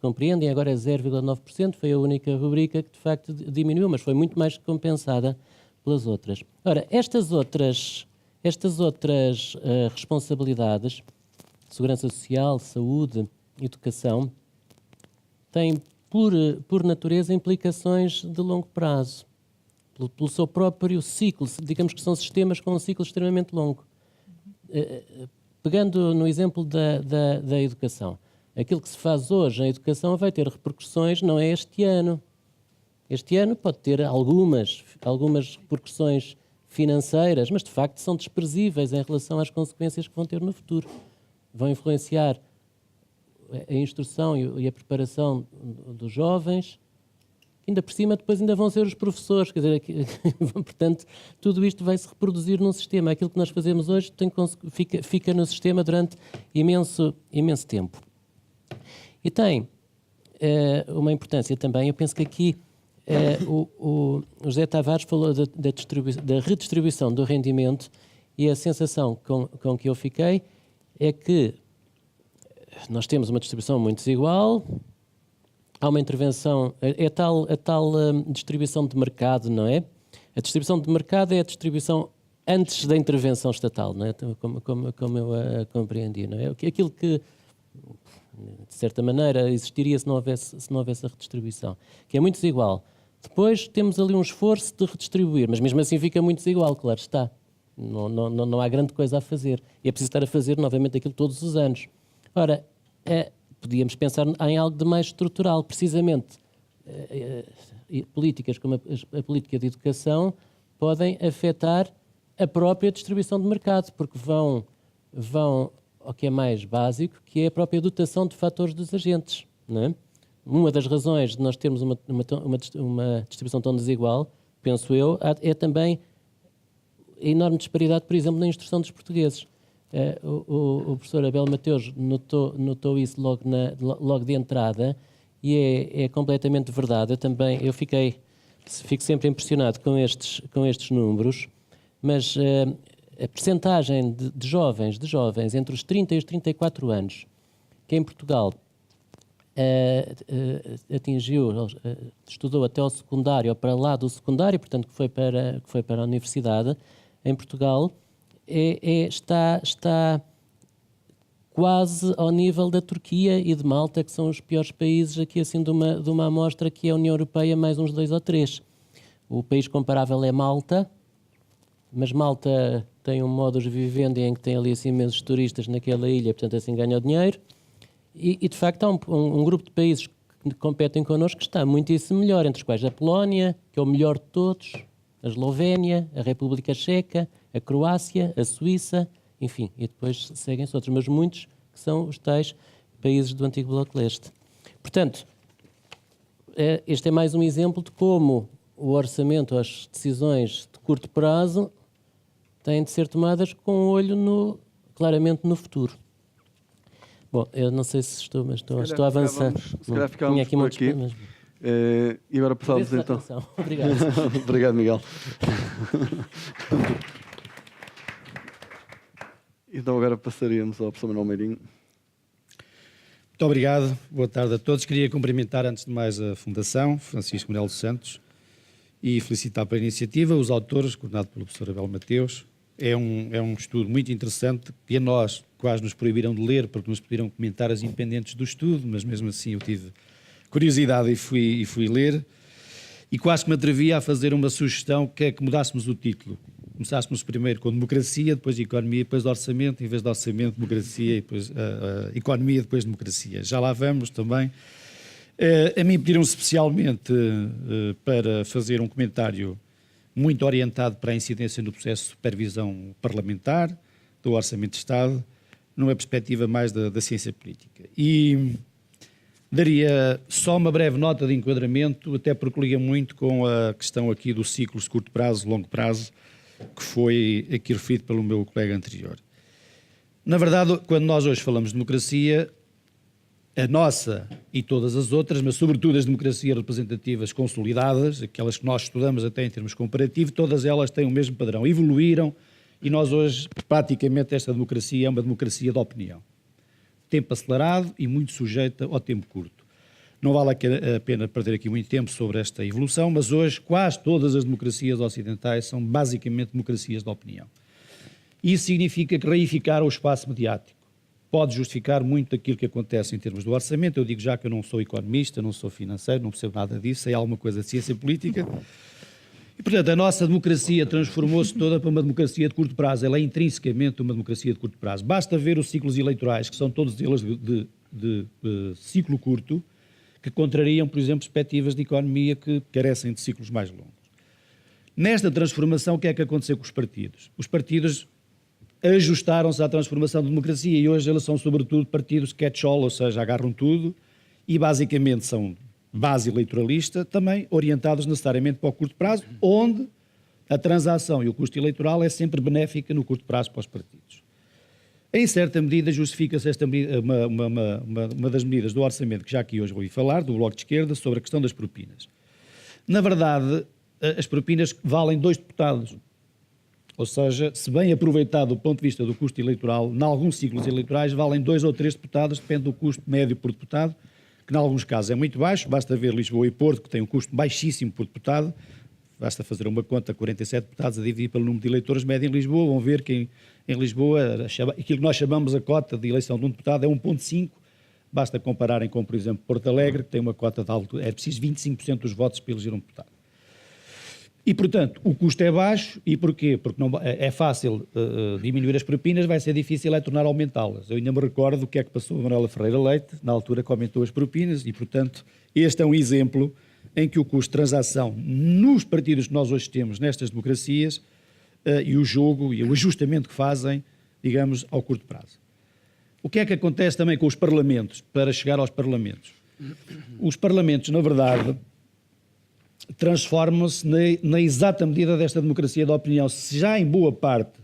compreendem. Agora é 0,9%. Foi a única rubrica que de facto diminuiu, mas foi muito mais que compensada pelas outras. Ora, estas outras responsabilidades, segurança social, saúde, educação, têm, por natureza, implicações de longo prazo, pelo seu próprio ciclo. Digamos que são sistemas com um ciclo extremamente longo. Pegando no exemplo da educação, aquilo que se faz hoje em educação vai ter repercussões, não é este ano. Este ano pode ter algumas repercussões financeiras, mas de facto são desprezíveis em relação às consequências que vão ter no futuro. Vão influenciar a instrução e a preparação dos jovens, ainda por cima depois ainda vão ser os professores, quer dizer, portanto, tudo isto vai se reproduzir num sistema. Aquilo que nós fazemos hoje fica no sistema durante imenso tempo. E tem uma importância também, eu penso que aqui o José Tavares falou da redistribuição do rendimento, e a sensação com que eu fiquei é que nós temos uma distribuição muito desigual, há uma intervenção, a tal distribuição de mercado, não é? A distribuição de mercado é a distribuição antes da intervenção estatal, não é? Como eu a compreendi, não é? Aquilo que, de certa maneira, existiria se não houvesse a redistribuição, que é muito desigual. Depois temos ali um esforço de redistribuir, mas mesmo assim fica muito desigual, claro está. Não há grande coisa a fazer. E é preciso estar a fazer novamente aquilo todos os anos. Ora, podíamos pensar em algo de mais estrutural. Precisamente, políticas como a política de educação podem afetar a própria distribuição de mercado, porque vão ao que é mais básico, que é a própria dotação de fatores dos agentes, não é? Uma das razões de nós termos uma distribuição tão desigual, penso eu, é também a enorme disparidade, por exemplo, na instrução dos portugueses. O professor Abel Mateus notou isso logo de entrada, e é completamente verdade. Eu fico sempre impressionado com estes números, mas a percentagem de jovens entre os 30 e os 34 anos, que em Portugal estudou até ao secundário, ou para lá do secundário, portanto que foi para a universidade, em Portugal, está quase ao nível da Turquia e de Malta, que são os piores países aqui, assim, de uma amostra que é a União Europeia, mais uns 2 ou 3. O país comparável é Malta, mas Malta tem um modus vivendi em que tem ali assim, imensos turistas naquela ilha, portanto assim ganha o dinheiro. E de facto há um grupo de países que competem connosco que está muitíssimo melhor, entre os quais a Polónia, que é o melhor de todos, a Eslovénia, a República Checa, a Croácia, a Suíça, enfim, e depois seguem-se outros, mas muitos que são os tais países do antigo Bloco de Leste. Portanto, este é mais um exemplo de como o orçamento, as decisões de curto prazo têm de ser tomadas com um olho claramente no futuro. Bom, eu não sei se estou a avançar. Se calhar ficávamos por aqui. Mas... e agora passávamos então... Obrigado. Obrigado, Miguel. Então agora passaríamos ao professor Manuel Meirinho. Muito obrigado, boa tarde a todos. Queria cumprimentar antes de mais a Fundação Francisco Manuel dos Santos e felicitar pela iniciativa os autores, coordenado pelo professor Abel Mateus. É um estudo muito interessante que a nós quase nos proibiram de ler porque nos pediram comentários independentes do estudo, mas mesmo assim eu tive curiosidade e fui ler, e quase que me atrevi a fazer uma sugestão, que é que mudássemos o título. começássemos primeiro com democracia, depois economia, depois orçamento, em vez de orçamento, democracia, e depois economia, depois democracia. Já lá vamos também. A mim pediram especialmente para fazer um comentário muito orientado para a incidência no processo de supervisão parlamentar do Orçamento de Estado, numa perspectiva mais da ciência política. E daria só uma breve nota de enquadramento, até porque liga muito com a questão aqui dos ciclos de curto prazo, longo prazo, que foi aqui referido pelo meu colega anterior. Na verdade, quando nós hoje falamos de democracia, a nossa e todas as outras, mas sobretudo as democracias representativas consolidadas, aquelas que nós estudamos até em termos comparativos, todas elas têm o mesmo padrão, evoluíram, e nós hoje, praticamente, esta democracia é uma democracia de opinião. Tempo acelerado e muito sujeita ao tempo curto. Não vale a pena perder aqui muito tempo sobre esta evolução, mas hoje quase todas as democracias ocidentais são basicamente democracias de opinião. Isso significa que reificar o espaço mediático pode justificar muito daquilo que acontece em termos do orçamento. Eu digo já que eu não sou economista, não sou financeiro, não percebo nada disso, sei alguma coisa de ciência política. E, portanto, a nossa democracia transformou-se toda para uma democracia de curto prazo. Ela é intrinsecamente uma democracia de curto prazo. Basta ver os ciclos eleitorais, que são todos eles de ciclo curto, que contrariam, por exemplo, perspectivas de economia que carecem de ciclos mais longos. Nesta transformação, o que é que aconteceu com os partidos? Os partidos ajustaram-se à transformação da democracia e hoje eles são, sobretudo, partidos catch-all, ou seja, agarram tudo e, basicamente, são base eleitoralista, também orientados necessariamente para o curto prazo, onde a transação e o custo eleitoral é sempre benéfica no curto prazo para os partidos. Em certa medida, justifica-se esta medida, uma das medidas do orçamento que já aqui hoje vou falar, do Bloco de Esquerda, sobre a questão das propinas. Na verdade, as propinas valem 2 deputados. Ou seja, se bem aproveitado do ponto de vista do custo eleitoral, em alguns ciclos eleitorais valem 2 ou 3 deputados, depende do custo médio por deputado, que em alguns casos é muito baixo, basta ver Lisboa e Porto, que tem um custo baixíssimo por deputado, basta fazer uma conta, 47 deputados a dividir pelo número de eleitores médio em Lisboa, vão ver que em Lisboa aquilo que nós chamamos a cota de eleição de um deputado é 1,5, basta compararem com, por exemplo, Porto Alegre, que tem uma cota de alto, é preciso 25% dos votos para eleger um deputado. E, portanto, o custo é baixo. E porquê? Porque não, é fácil diminuir as propinas, vai ser difícil tornar aumentá-las. Eu ainda me recordo do que é que passou a Manuela Ferreira Leite, na altura que aumentou as propinas, e, portanto, este é um exemplo em que o custo de transação nos partidos que nós hoje temos, nestas democracias, e o jogo e o ajustamento que fazem, digamos, ao curto prazo. O que é que acontece também com os parlamentos, para chegar aos parlamentos? Os parlamentos, na verdade, transformam-se na exata medida desta democracia da opinião. Se já em boa parte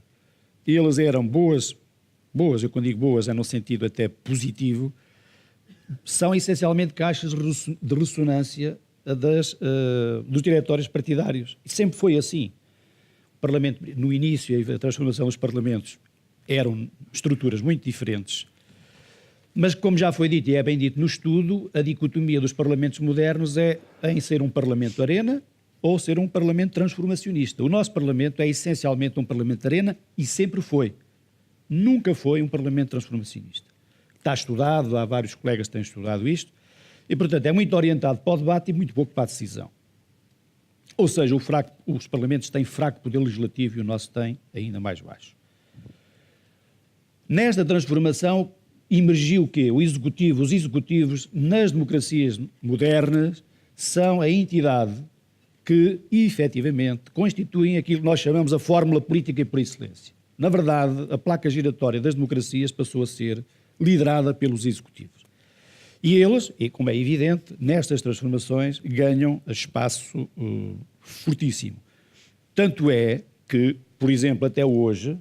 eles eram boas, eu quando digo boas é no sentido até positivo, são essencialmente caixas de ressonância dos diretórios partidários. E sempre foi assim. O Parlamento, no início, a transformação dos parlamentos eram estruturas muito diferentes. Mas, como já foi dito e é bem dito no estudo, a dicotomia dos parlamentos modernos é em ser um parlamento arena ou ser um parlamento transformacionista. O nosso parlamento é essencialmente um parlamento arena e sempre foi. Nunca foi um parlamento transformacionista. Está estudado, há vários colegas que têm estudado isto, e, portanto, é muito orientado para o debate e muito pouco para a decisão. Ou seja, os parlamentos têm fraco poder legislativo e o nosso tem ainda mais baixo. Nesta transformação, emergiu o quê? Os executivos, nas democracias modernas, são a entidade que, efetivamente, constituem aquilo que nós chamamos a fórmula política por excelência. Na verdade, a placa giratória das democracias passou a ser liderada pelos executivos. E eles, e como é evidente, nestas transformações ganham espaço fortíssimo. Tanto é que, por exemplo, até hoje,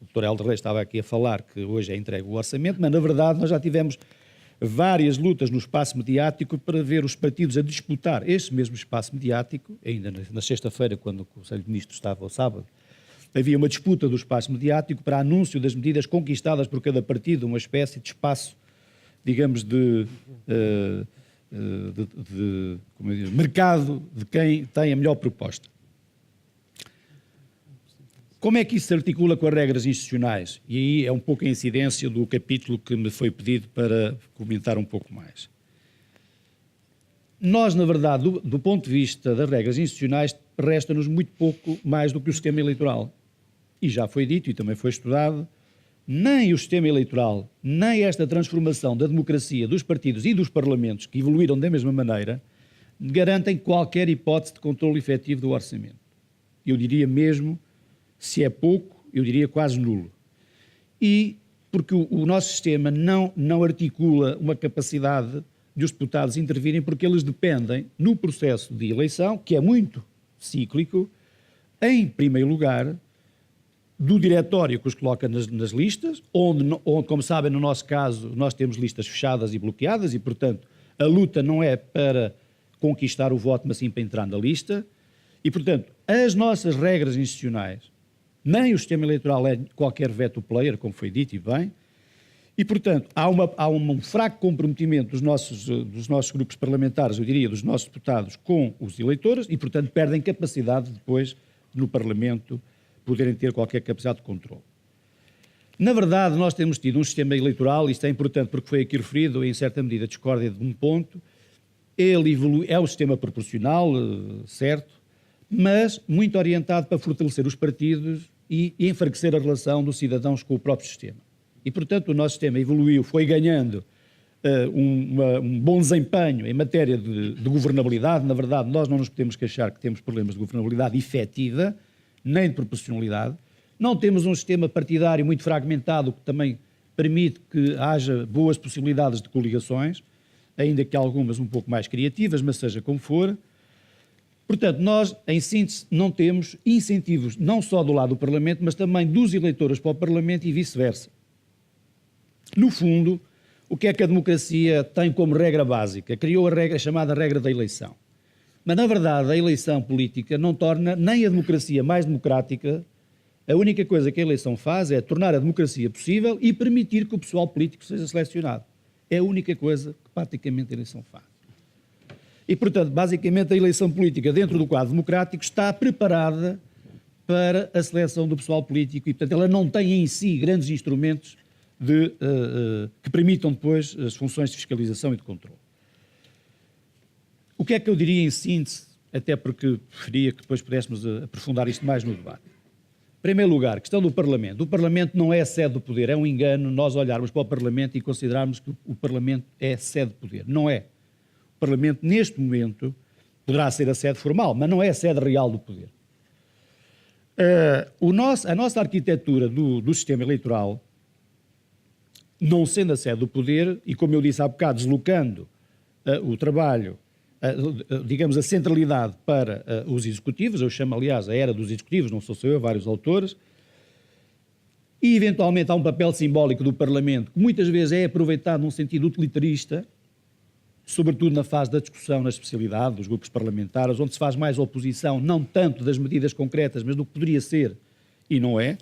o Dr. Helder Reis estava aqui a falar que hoje é entregue o orçamento, mas na verdade nós já tivemos várias lutas no espaço mediático para ver os partidos a disputar esse mesmo espaço mediático. Ainda na sexta-feira, quando o Conselho de Ministros estava ao sábado, havia uma disputa do espaço mediático para anúncio das medidas conquistadas por cada partido, uma espécie de espaço, digamos, de mercado de quem tem a melhor proposta. Como é que isso se articula com as regras institucionais? E aí é um pouco a incidência do capítulo que me foi pedido para comentar um pouco mais. Nós, na verdade, do ponto de vista das regras institucionais, resta-nos muito pouco mais do que o sistema eleitoral. e já foi dito e também foi estudado, nem o sistema eleitoral, nem esta transformação da democracia dos partidos e dos parlamentos, que evoluíram da mesma maneira, garantem qualquer hipótese de controle efetivo do orçamento. Eu diria mesmo, se é pouco, eu diria quase nulo. E porque o nosso sistema não articula uma capacidade de os deputados intervirem, porque eles dependem, no processo de eleição, que é muito cíclico, em primeiro lugar, do diretório que os coloca nas listas, onde, como sabem, no nosso caso, nós temos listas fechadas e bloqueadas e, portanto, a luta não é para conquistar o voto, mas sim para entrar na lista. E, portanto, as nossas regras institucionais, nem o sistema eleitoral é qualquer veto player, como foi dito e bem, e, portanto, há um fraco comprometimento dos nossos grupos parlamentares, eu diria, dos nossos deputados com os eleitores, e, portanto, perdem capacidade depois, no Parlamento, poderem ter qualquer capacidade de controle. Na verdade, nós temos tido um sistema eleitoral, isto é importante porque foi aqui referido, em certa medida, discórdia de um ponto, ele é um sistema proporcional, certo, mas muito orientado para fortalecer os partidos e enfraquecer a relação dos cidadãos com o próprio sistema. E, portanto, o nosso sistema evoluiu, foi ganhando um bom desempenho em matéria de governabilidade. Na verdade, nós não nos podemos queixar que temos problemas de governabilidade efetiva, nem de proporcionalidade. Não temos um sistema partidário muito fragmentado, que também permite que haja boas possibilidades de coligações, ainda que algumas um pouco mais criativas, mas seja como for. Portanto, nós, em síntese, não temos incentivos, não só do lado do Parlamento, mas também dos eleitores para o Parlamento e vice-versa. No fundo, o que é que a democracia tem como regra básica? Criou a chamada regra da eleição. Mas, na verdade, a eleição política não torna nem a democracia mais democrática. A única coisa que a eleição faz é tornar a democracia possível e permitir que o pessoal político seja selecionado. É a única coisa que praticamente a eleição faz. E, portanto, basicamente, a eleição política dentro do quadro democrático está preparada para a seleção do pessoal político e, portanto, ela não tem em si grandes instrumentos que permitam depois as funções de fiscalização e de controle. O que é que eu diria em síntese, até porque preferia que depois pudéssemos aprofundar isto mais no debate. Em primeiro lugar, questão do Parlamento. O Parlamento não é a sede do poder, é um engano nós olharmos para o Parlamento e considerarmos que o Parlamento é a sede do poder. Não é. O Parlamento, neste momento, poderá ser a sede formal, mas não é a sede real do poder. A nossa arquitetura do sistema eleitoral, não sendo a sede do poder, e como eu disse há bocado, deslocando o trabalho, digamos, a centralidade para os executivos, eu chamo, aliás, a era dos executivos, não sou só eu, vários autores, e eventualmente há um papel simbólico do Parlamento, que muitas vezes é aproveitado num sentido utilitarista, sobretudo na fase da discussão na especialidade dos grupos parlamentares, onde se faz mais oposição, não tanto das medidas concretas, mas do que poderia ser e não é,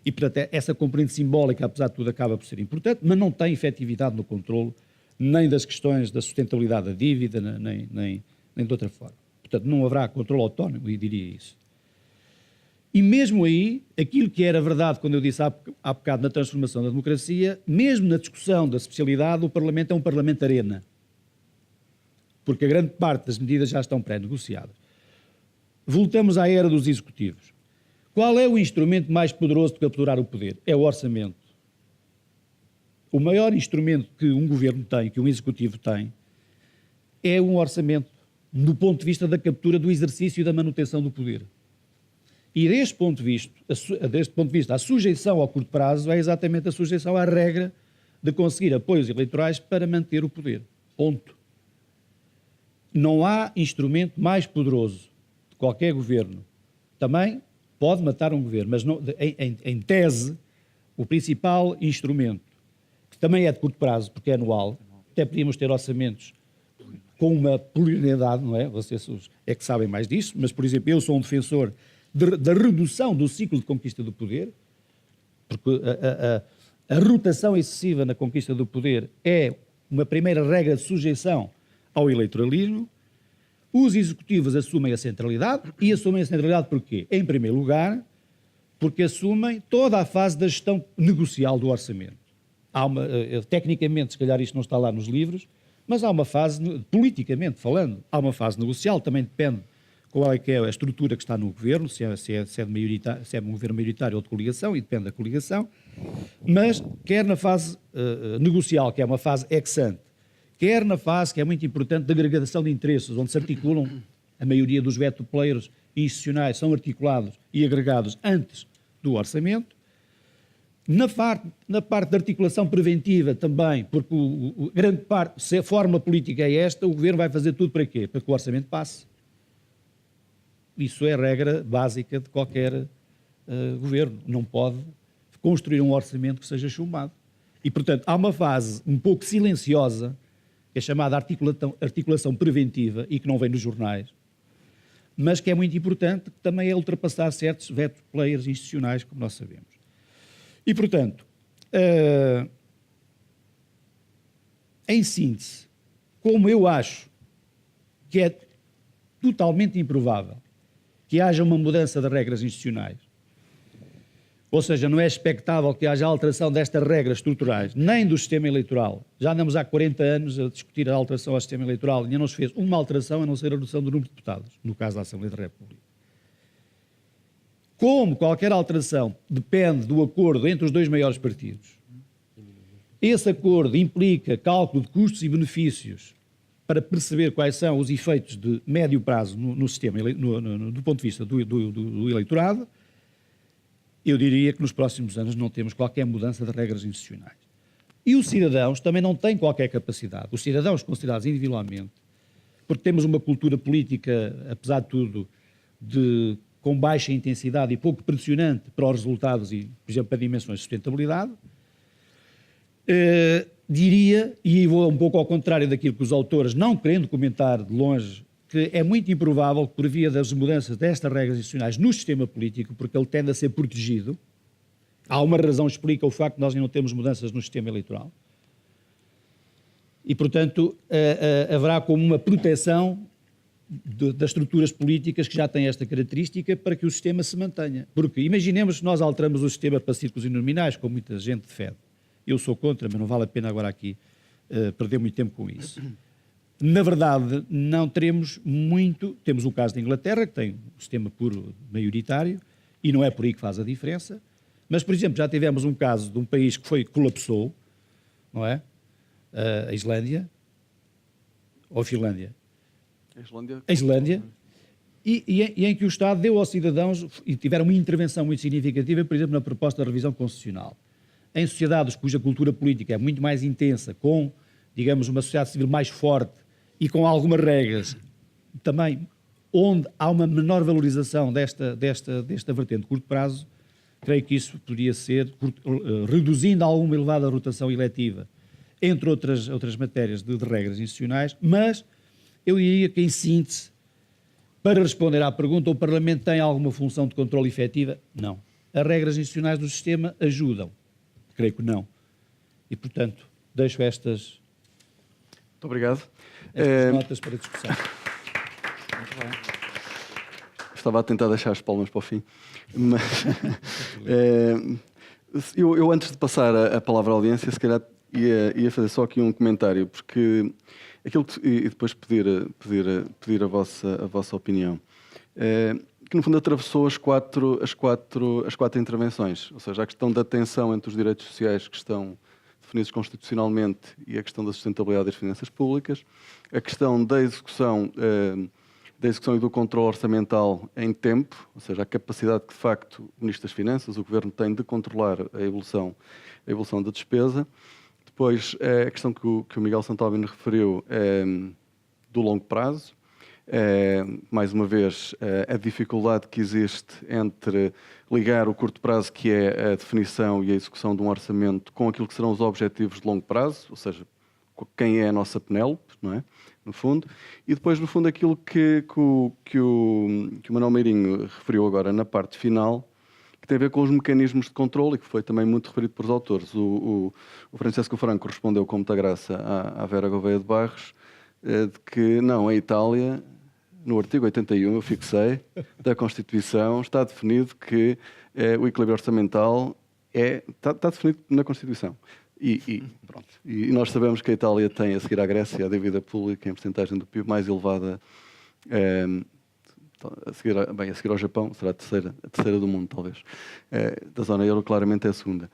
e portanto essa componente simbólica, apesar de tudo, acaba por ser importante, mas não tem efetividade no controlo, nem das questões da sustentabilidade da dívida, nem de outra forma. Portanto, não haverá controle autónomo, eu diria isso. E mesmo aí, aquilo que era verdade quando eu disse há bocado na transformação da democracia, mesmo na discussão da especialidade, o Parlamento é um Parlamento arena. Porque a grande parte das medidas já estão pré-negociadas. Voltamos à era dos executivos. Qual é o instrumento mais poderoso de capturar o poder? É o orçamento. O maior instrumento que um governo tem, que um executivo tem, é um orçamento, do ponto de vista da captura do exercício e da manutenção do poder. E deste ponto de vista, a sujeição ao curto prazo é exatamente a sujeição à regra de conseguir apoios eleitorais para manter o poder. Ponto. Não há instrumento mais poderoso de qualquer governo. Também pode matar um governo, mas não, em tese, o principal instrumento, que também é de curto prazo, porque é anual, até podíamos ter orçamentos com uma plurianualidade, não é? Vocês é que sabem mais disso, mas, por exemplo, eu sou um defensor da redução do ciclo de conquista do poder, porque a rotação excessiva na conquista do poder é uma primeira regra de sujeição ao eleitoralismo. Os executivos assumem a centralidade, e assumem a centralidade porquê? Em primeiro lugar, porque assumem toda a fase da gestão negocial do orçamento. Tecnicamente, se calhar isto não está lá nos livros, mas há uma fase, politicamente falando, há uma fase negocial, também depende qual é que é a estrutura que está no governo, se é um governo maioritário ou de coligação, e depende da coligação, mas quer na fase negocial, que é uma fase ex-ante, quer na fase que é muito importante da agregação de interesses, onde se articulam a maioria dos veto players institucionais, são articulados e agregados antes do orçamento. Na parte da articulação preventiva também, porque grande parte, se a forma política é esta, o governo vai fazer tudo para quê? Para que o orçamento passe. Isso é a regra básica de qualquer governo. Não pode construir um orçamento que seja chumbado. E, portanto, há uma fase um pouco silenciosa, que é chamada articulação preventiva e que não vem nos jornais, mas que é muito importante, que também é ultrapassar certos veto players institucionais, como nós sabemos. E, portanto, em síntese, como eu acho que é totalmente improvável que haja uma mudança de regras institucionais, ou seja, não é expectável que haja alteração destas regras estruturais, nem do sistema eleitoral. Já andamos há 40 anos a discutir a alteração ao sistema eleitoral e ainda não se fez uma alteração a não ser a redução do número de deputados, no caso da Assembleia da República. Como qualquer alteração depende do acordo entre os dois maiores partidos, esse acordo implica cálculo de custos e benefícios para perceber quais são os efeitos de médio prazo no sistema, do ponto de vista do eleitorado. Eu diria que nos próximos anos não temos qualquer mudança de regras institucionais. E os cidadãos também não têm qualquer capacidade. Os cidadãos considerados individualmente, porque temos uma cultura política, apesar de tudo, com baixa intensidade e pouco pressionante para os resultados e, por exemplo, para dimensões de sustentabilidade, diria, e vou um pouco ao contrário daquilo que os autores, não querendo comentar de longe, que é muito improvável que, por via das mudanças destas regras institucionais no sistema político, porque ele tende a ser protegido, há uma razão que explica o facto de nós não termos mudanças no sistema eleitoral, e, portanto, haverá como uma proteção das estruturas políticas que já têm esta característica para que o sistema se mantenha. Porque imaginemos que nós alteramos o sistema para círculos uninominais, como muita gente defende. Eu sou contra, mas não vale a pena agora aqui perder muito tempo com isso. Na verdade, não teremos muito... Temos o caso da Inglaterra, que tem um sistema puro maioritário, e não é por aí que faz a diferença. Mas, por exemplo, já tivemos um caso de um país que colapsou, não é? A Islândia, ou a Finlândia. A Islândia, e em que o Estado deu aos cidadãos, e tiveram uma intervenção muito significativa, por exemplo, na proposta de revisão constitucional. Em sociedades cuja cultura política é muito mais intensa, com, digamos, uma sociedade civil mais forte e com algumas regras, também onde há uma menor valorização desta vertente de curto prazo, creio que isso poderia ser, reduzindo alguma elevada rotação eletiva, entre outras matérias de regras institucionais, mas eu diria que, em síntese, para responder à pergunta, o Parlamento tem alguma função de controle efetiva? Não. As regras institucionais do sistema ajudam? Creio que não. E, portanto, deixo estas... Muito obrigado. Notas para discussão. Muito bem. Estava a tentar deixar as palmas para o fim. Mas, eu, antes de passar a palavra à audiência, se calhar ia fazer só aqui um comentário, porque aquilo que, e depois pedir a vossa opinião, que no fundo atravessou as quatro intervenções, ou seja, a questão da tensão entre os direitos sociais que estão definidos constitucionalmente e a questão da sustentabilidade das finanças públicas, a questão da execução e do controle orçamental em tempo, ou seja, a capacidade que de facto o Ministro das Finanças, o Governo tem de controlar a evolução da despesa. Depois, a questão que o Miguel Santalvino referiu do longo prazo. Mais uma vez, a dificuldade que existe entre ligar o curto prazo, que é a definição e a execução de um orçamento, com aquilo que serão os objetivos de longo prazo, ou seja, quem é a nossa Penélope, não é? No fundo. E depois, no fundo, aquilo que o Manuel Meirinho referiu agora na parte final, que tem a ver com os mecanismos de controle e que foi também muito referido por os autores. O Francesco Franco respondeu com muita graça à Vera Gouveia de Barros, de que não, a Itália, no artigo 81, eu fixei, da Constituição, está definido que o equilíbrio orçamental está definido na Constituição. Pronto. E nós sabemos que a Itália tem, a seguir à Grécia, a dívida pública em porcentagem do PIB mais elevada a seguir ao Japão, será a terceira do mundo, talvez. Da zona euro, claramente é a segunda.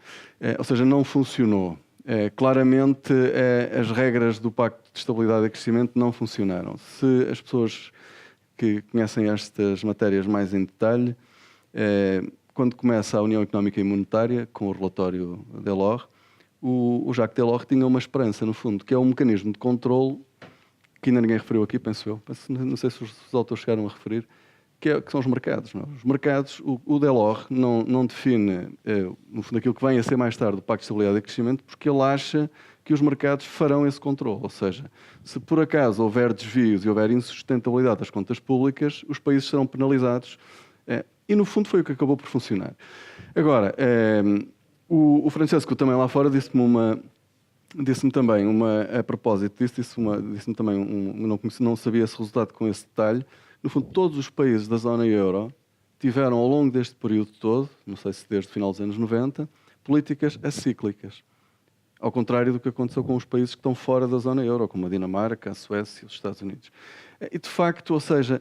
Ou seja, não funcionou. Claramente, as regras do Pacto de Estabilidade e Crescimento não funcionaram. Se as pessoas que conhecem estas matérias mais em detalhe, quando começa a União Económica e Monetária, com o relatório Delors, o Jacques Delors tinha uma esperança, no fundo, que é um mecanismo de controle que ainda ninguém referiu aqui, penso eu. Não sei se os autores chegaram a referir, que são os mercados. Não? Os mercados, o Delors não define, no fundo, aquilo que vem a ser mais tarde o Pacto de Estabilidade e Crescimento, porque ele acha que os mercados farão esse controle. Ou seja, se por acaso houver desvios e houver insustentabilidade das contas públicas, os países serão penalizados. E, no fundo, foi o que acabou por funcionar. Agora, o Francesco também lá fora disse-me também, a propósito disso, disse-me também, não sabia esse resultado com esse detalhe. No fundo, todos os países da zona euro tiveram, ao longo deste período todo, não sei se desde o final dos anos 90, políticas acíclicas. Ao contrário do que aconteceu com os países que estão fora da zona euro, como a Dinamarca, a Suécia e os Estados Unidos. E, de facto, ou seja,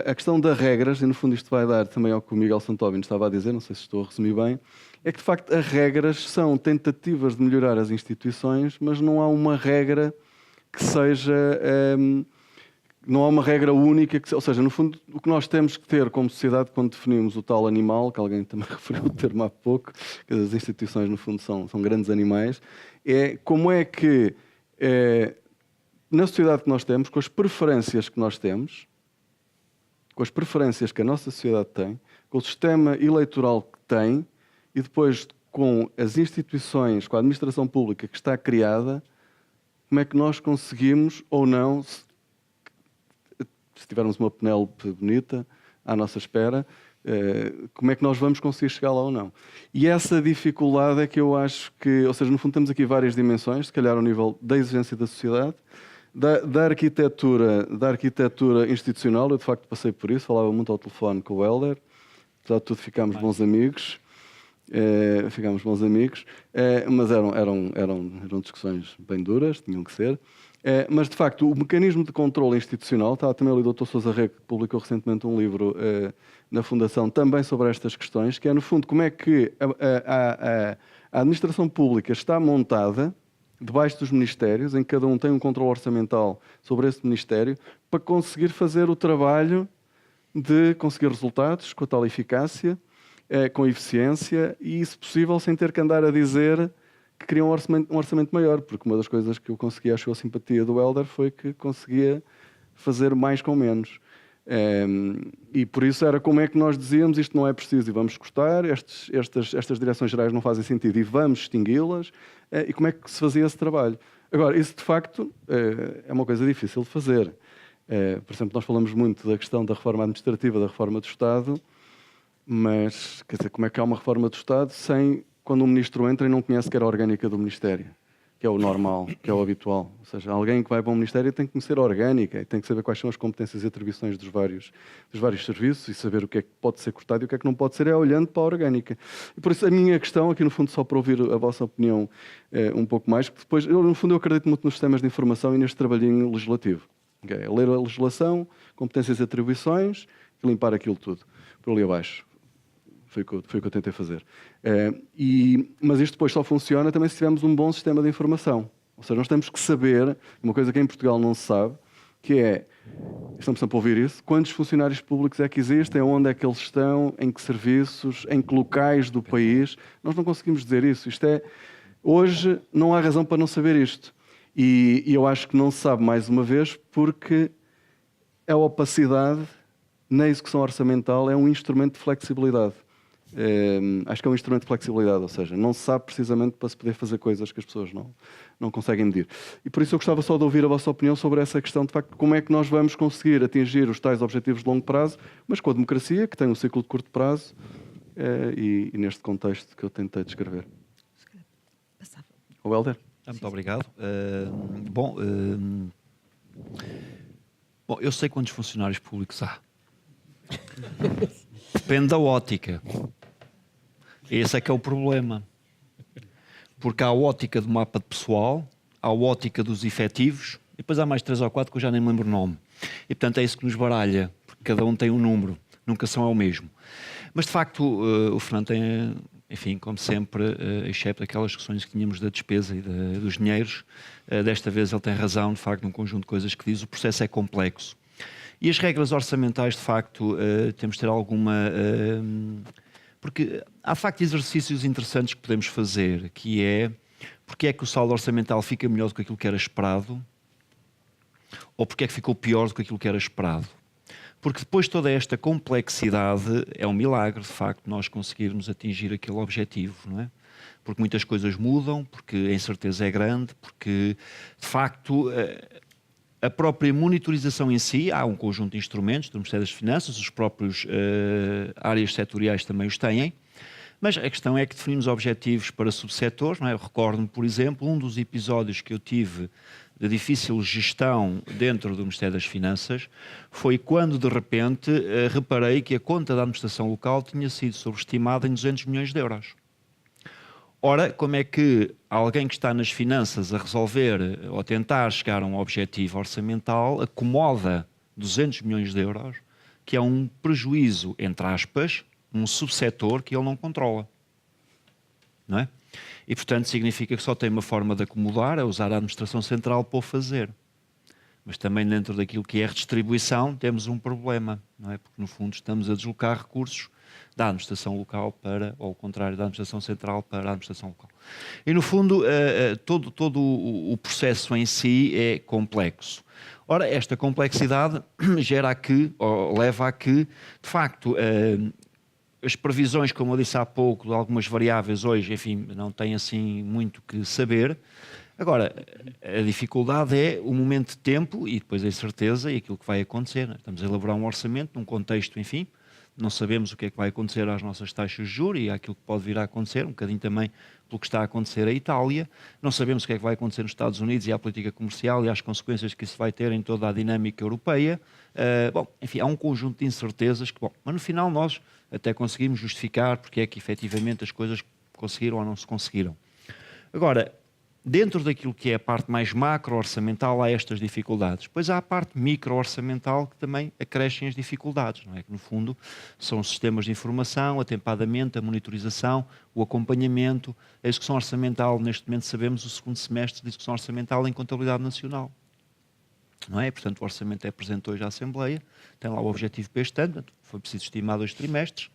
a questão das regras, e no fundo isto vai dar também ao que o Miguel Santóbino estava a dizer, não sei se estou a resumir bem, é que, de facto, as regras são tentativas de melhorar as instituições, mas não há uma regra que seja... não há uma regra única, ou seja, no fundo, o que nós temos que ter como sociedade quando definimos o tal animal, que alguém também referiu o termo há pouco, que as instituições, no fundo, são grandes animais, é como é que, na sociedade que nós temos, com as preferências que nós temos, com as preferências que a nossa sociedade tem, com o sistema eleitoral que tem, e depois com as instituições, com a administração pública que está criada, como é que nós conseguimos ou não... se tivermos uma Penélope bonita à nossa espera, como é que nós vamos conseguir chegar lá ou não? E essa dificuldade é que eu acho que, ou seja, no fundo temos aqui várias dimensões, se calhar ao nível da exigência da sociedade, da arquitetura institucional. Eu de facto passei por isso, falava muito ao telefone com o Helder, apesar de tudo ficámos bons amigos. Mas eram discussões bem duras, tinham que ser. Mas, de facto, o mecanismo de controle institucional, está também ali o Dr. Sousa Rego, que publicou recentemente um livro na Fundação também sobre estas questões, que é, no fundo, como é que a administração pública está montada debaixo dos ministérios, em que cada um tem um controle orçamental sobre esse ministério, para conseguir fazer o trabalho de conseguir resultados com a tal eficácia, com eficiência e, se possível, sem ter que andar a dizer que queria um orçamento maior, porque uma das coisas que eu consegui, acho a simpatia do Helder, foi que conseguia fazer mais com menos. E por isso era como é que nós dizíamos isto não é preciso e vamos cortar, estas direções gerais não fazem sentido e vamos extingui-las, e como é que se fazia esse trabalho. Agora, isso de facto é uma coisa difícil de fazer. Por exemplo, nós falamos muito da questão da reforma administrativa, da reforma do Estado, mas, quer dizer, como é que há uma reforma do Estado quando um ministro entra e não conhece sequer a orgânica do Ministério, que é o normal, que é o habitual. Ou seja, alguém que vai para um Ministério tem que conhecer a orgânica e tem que saber quais são as competências e atribuições dos vários serviços e saber o que é que pode ser cortado e o que é que não pode ser, olhando para a orgânica. E por isso a minha questão, aqui no fundo, só para ouvir a vossa opinião um pouco mais, que depois, no fundo, eu acredito muito nos sistemas de informação e neste trabalhinho legislativo. Okay? Ler a legislação, competências e atribuições e limpar aquilo tudo, por ali abaixo. Foi o que eu tentei fazer. Mas isto depois só funciona também se tivermos um bom sistema de informação. Ou seja, nós temos que saber, uma coisa que em Portugal não se sabe, que é, estamos sempre a ouvir isso, quantos funcionários públicos é que existem, onde é que eles estão, em que serviços, em que locais do país. Nós não conseguimos dizer isso. Hoje não há razão para não saber isto. E eu acho que não se sabe, mais uma vez, porque a opacidade na execução orçamental é um instrumento de flexibilidade. Acho que é um instrumento de flexibilidade, ou seja, não se sabe precisamente para se poder fazer coisas que as pessoas não conseguem medir. E por isso eu gostava só de ouvir a vossa opinião sobre essa questão, de facto, como é que nós vamos conseguir atingir os tais objetivos de longo prazo, mas com a democracia, que tem um ciclo de curto prazo, e neste contexto que eu tentei descrever. O Helder? Muito obrigado. Bom, eu sei quantos funcionários públicos há. Depende da ótica. Esse é que é o problema. Porque há a ótica do mapa de pessoal, há a ótica dos efetivos E depois há mais 3 ou 4 que eu já nem me lembro o nome. E portanto é isso que nos baralha, porque cada um tem um número, nunca são ao mesmo. Mas de facto o Fernando tem, enfim, como sempre, excepto aquelas questões que tínhamos da despesa e dos dinheiros, desta vez ele tem razão, de facto, num conjunto de coisas que diz, o processo é complexo. E as regras orçamentais, de facto, temos de ter alguma... porque há, de facto, exercícios interessantes que podemos fazer, que é, porque é que o saldo orçamental fica melhor do que aquilo que era esperado, ou porque é que ficou pior do que aquilo que era esperado. Porque depois de toda esta complexidade, é um milagre, de facto, nós conseguirmos atingir aquele objetivo, não é? Porque muitas coisas mudam, porque a incerteza é grande, porque, de facto, a própria monitorização em si, há um conjunto de instrumentos do Ministério das Finanças, os próprios áreas setoriais também os têm, mas a questão é que definimos objetivos para subsetores, não é? Eu recordo-me, por exemplo, um dos episódios que eu tive de difícil gestão dentro do Ministério das Finanças foi quando, de repente, reparei que a conta da administração local tinha sido sobreestimada em 200 milhões de euros. Ora, como é que alguém que está nas finanças a resolver ou a tentar chegar a um objetivo orçamental acomoda 200 milhões de euros, que é um prejuízo, entre aspas, um subsetor que ele não controla, não é? E, portanto, significa que só tem uma forma de acomodar, é usar a administração central para o fazer. Mas também dentro daquilo que é a redistribuição temos um problema, não é? Porque, no fundo, estamos a deslocar recursos da administração local para, ou ao contrário, da administração central para a administração local. E, no fundo, todo o processo em si é complexo. Ora, esta complexidade gera a que, ou leva a que, de facto, as previsões, como eu disse há pouco, de algumas variáveis hoje, enfim, não têm assim muito que saber. Agora, a dificuldade é o momento de tempo e depois a incerteza e aquilo que vai acontecer. Estamos a elaborar um orçamento num contexto, enfim, não sabemos o que é que vai acontecer às nossas taxas de juros e àquilo que pode vir a acontecer, um bocadinho também pelo que está a acontecer à Itália. Não sabemos o que é que vai acontecer nos Estados Unidos e à política comercial e às consequências que isso vai ter em toda a dinâmica europeia. Bom, enfim, há um conjunto de incertezas que, bom, mas no final nós até conseguimos justificar porque é que efetivamente as coisas conseguiram ou não se conseguiram. Agora, dentro daquilo que é a parte mais macro-orçamental, há estas dificuldades. Depois há a parte micro-orçamental que também acrescem as dificuldades, não é? Que no fundo são os sistemas de informação, atempadamente, a monitorização, o acompanhamento, a execução orçamental. Neste momento sabemos o segundo semestre de execução orçamental em contabilidade nacional. Não é? Portanto, o orçamento é apresentado hoje à Assembleia, tem lá o objetivo para este ano, foi preciso estimar 2 trimestres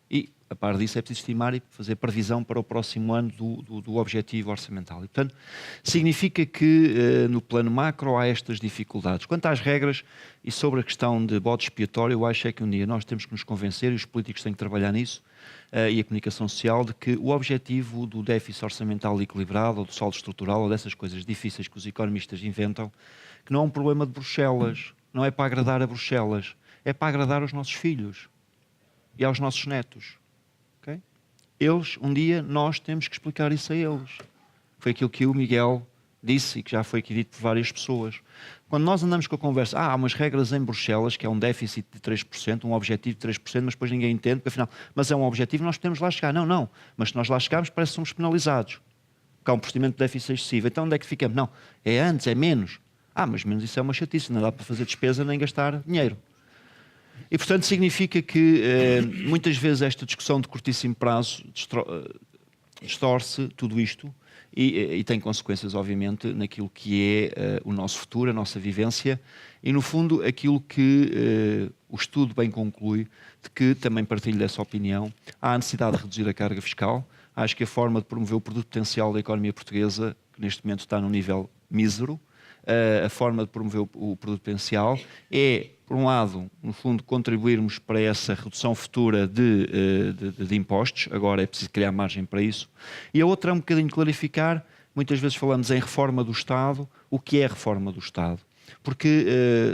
e, a par disso, é preciso estimar e fazer previsão para o próximo ano do objetivo orçamental. E, portanto, significa que no plano macro há estas dificuldades. Quanto às regras e sobre a questão de bode expiatório, eu acho é que um dia nós temos que nos convencer, e os políticos têm que trabalhar nisso, e a comunicação social, de que o objetivo do déficit orçamental equilibrado, ou do saldo estrutural, ou dessas coisas difíceis que os economistas inventam, que não é um problema de Bruxelas, não é para agradar a Bruxelas, é para agradar aos nossos filhos e aos nossos netos. Okay? Eles, um dia, nós temos que explicar isso a eles. Foi aquilo que o Miguel disse e que já foi aqui dito por várias pessoas. Quando nós andamos com a conversa, há umas regras em Bruxelas, que é um déficit de 3%, um objetivo de 3%, mas depois ninguém entende, porque afinal, mas é um objetivo, nós podemos lá chegar. Não, mas se nós lá chegarmos, parece que somos penalizados. Porque há um procedimento de déficit excessivo. Então onde é que ficamos? Não, é antes, é menos. Mas menos isso é uma chatice, não dá para fazer despesa nem gastar dinheiro. E, portanto, significa que muitas vezes esta discussão de curtíssimo prazo distorce tudo isto e tem consequências, obviamente, naquilo que é o nosso futuro, a nossa vivência e, no fundo, aquilo que o estudo bem conclui, de que também partilho dessa opinião, há a necessidade de reduzir a carga fiscal. Acho que a forma de promover o produto potencial da economia portuguesa, que neste momento está num nível mísero, a forma de promover o produto potencial é, por um lado, no fundo, contribuirmos para essa redução futura de impostos, agora é preciso criar margem para isso, e a outra é um bocadinho clarificar, muitas vezes falamos em reforma do Estado, o que é a reforma do Estado? Porque,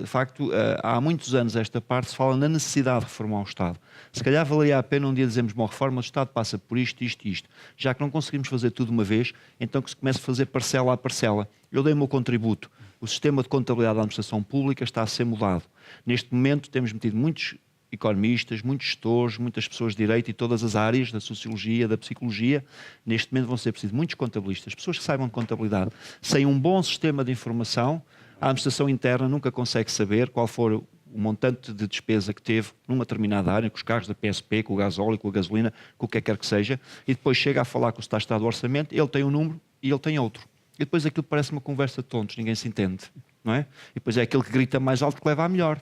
de facto, há muitos anos esta parte se fala na necessidade de reformar o Estado. Se calhar valeria a pena um dia dizermos, bom, a reforma do Estado passa por isto, isto e isto. Já que não conseguimos fazer tudo de uma vez, então que se comece a fazer parcela a parcela. Eu dei o meu contributo. O sistema de contabilidade da administração pública está a ser mudado. Neste momento temos metido muitos economistas, muitos gestores, muitas pessoas de direito e todas as áreas da sociologia, da psicologia. Neste momento vão ser precisos muitos contabilistas, pessoas que saibam de contabilidade. Sem um bom sistema de informação, A administração interna nunca consegue saber qual for o montante de despesa que teve numa determinada área, com os carros da PSP, com o gasóleo, com a gasolina, com o que quer que seja, e depois chega a falar com o Estado do Orçamento, ele tem um número e ele tem outro. E depois aquilo parece uma conversa de tontos, ninguém se entende, não é? E depois é aquele que grita mais alto que leva a melhor.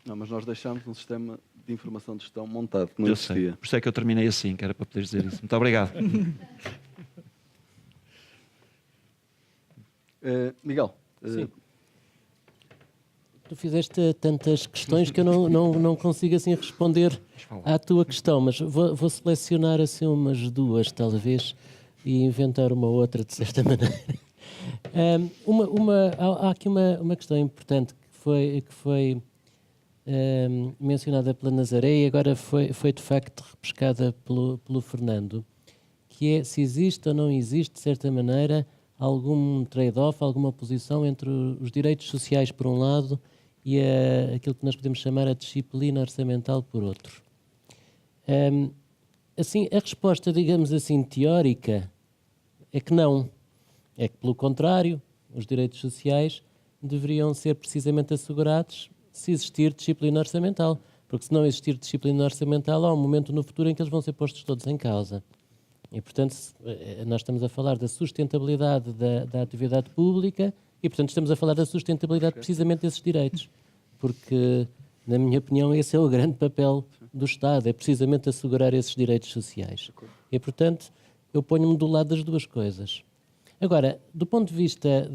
Não, mas nós deixámos um sistema de informação de gestão montado, que não Eu existia. sei. Por isso é que eu terminei assim, que era para poderes dizer isso. Muito obrigado. Miguel. Sim. Tu fizeste tantas questões que eu não consigo assim responder à tua questão, mas vou selecionar assim umas duas, talvez, e inventar uma outra, de certa maneira. Há aqui uma questão importante que foi mencionada pela Nazaré e agora foi de facto repescada pelo Fernando, que é se existe ou não existe, de certa maneira, algum trade-off, alguma oposição entre os direitos sociais por um lado e aquilo que nós podemos chamar a disciplina orçamental por outro. Assim, a resposta, digamos assim, teórica é que não. É que, pelo contrário, os direitos sociais deveriam ser precisamente assegurados se existir disciplina orçamental. Porque se não existir disciplina orçamental, há um momento no futuro em que eles vão ser postos todos em causa. E, portanto, nós estamos a falar da sustentabilidade da atividade pública e, portanto, estamos a falar da sustentabilidade precisamente desses direitos. Porque, na minha opinião, esse é o grande papel do Estado, é precisamente assegurar esses direitos sociais. E, portanto, eu ponho-me do lado das duas coisas. Agora, do ponto de vista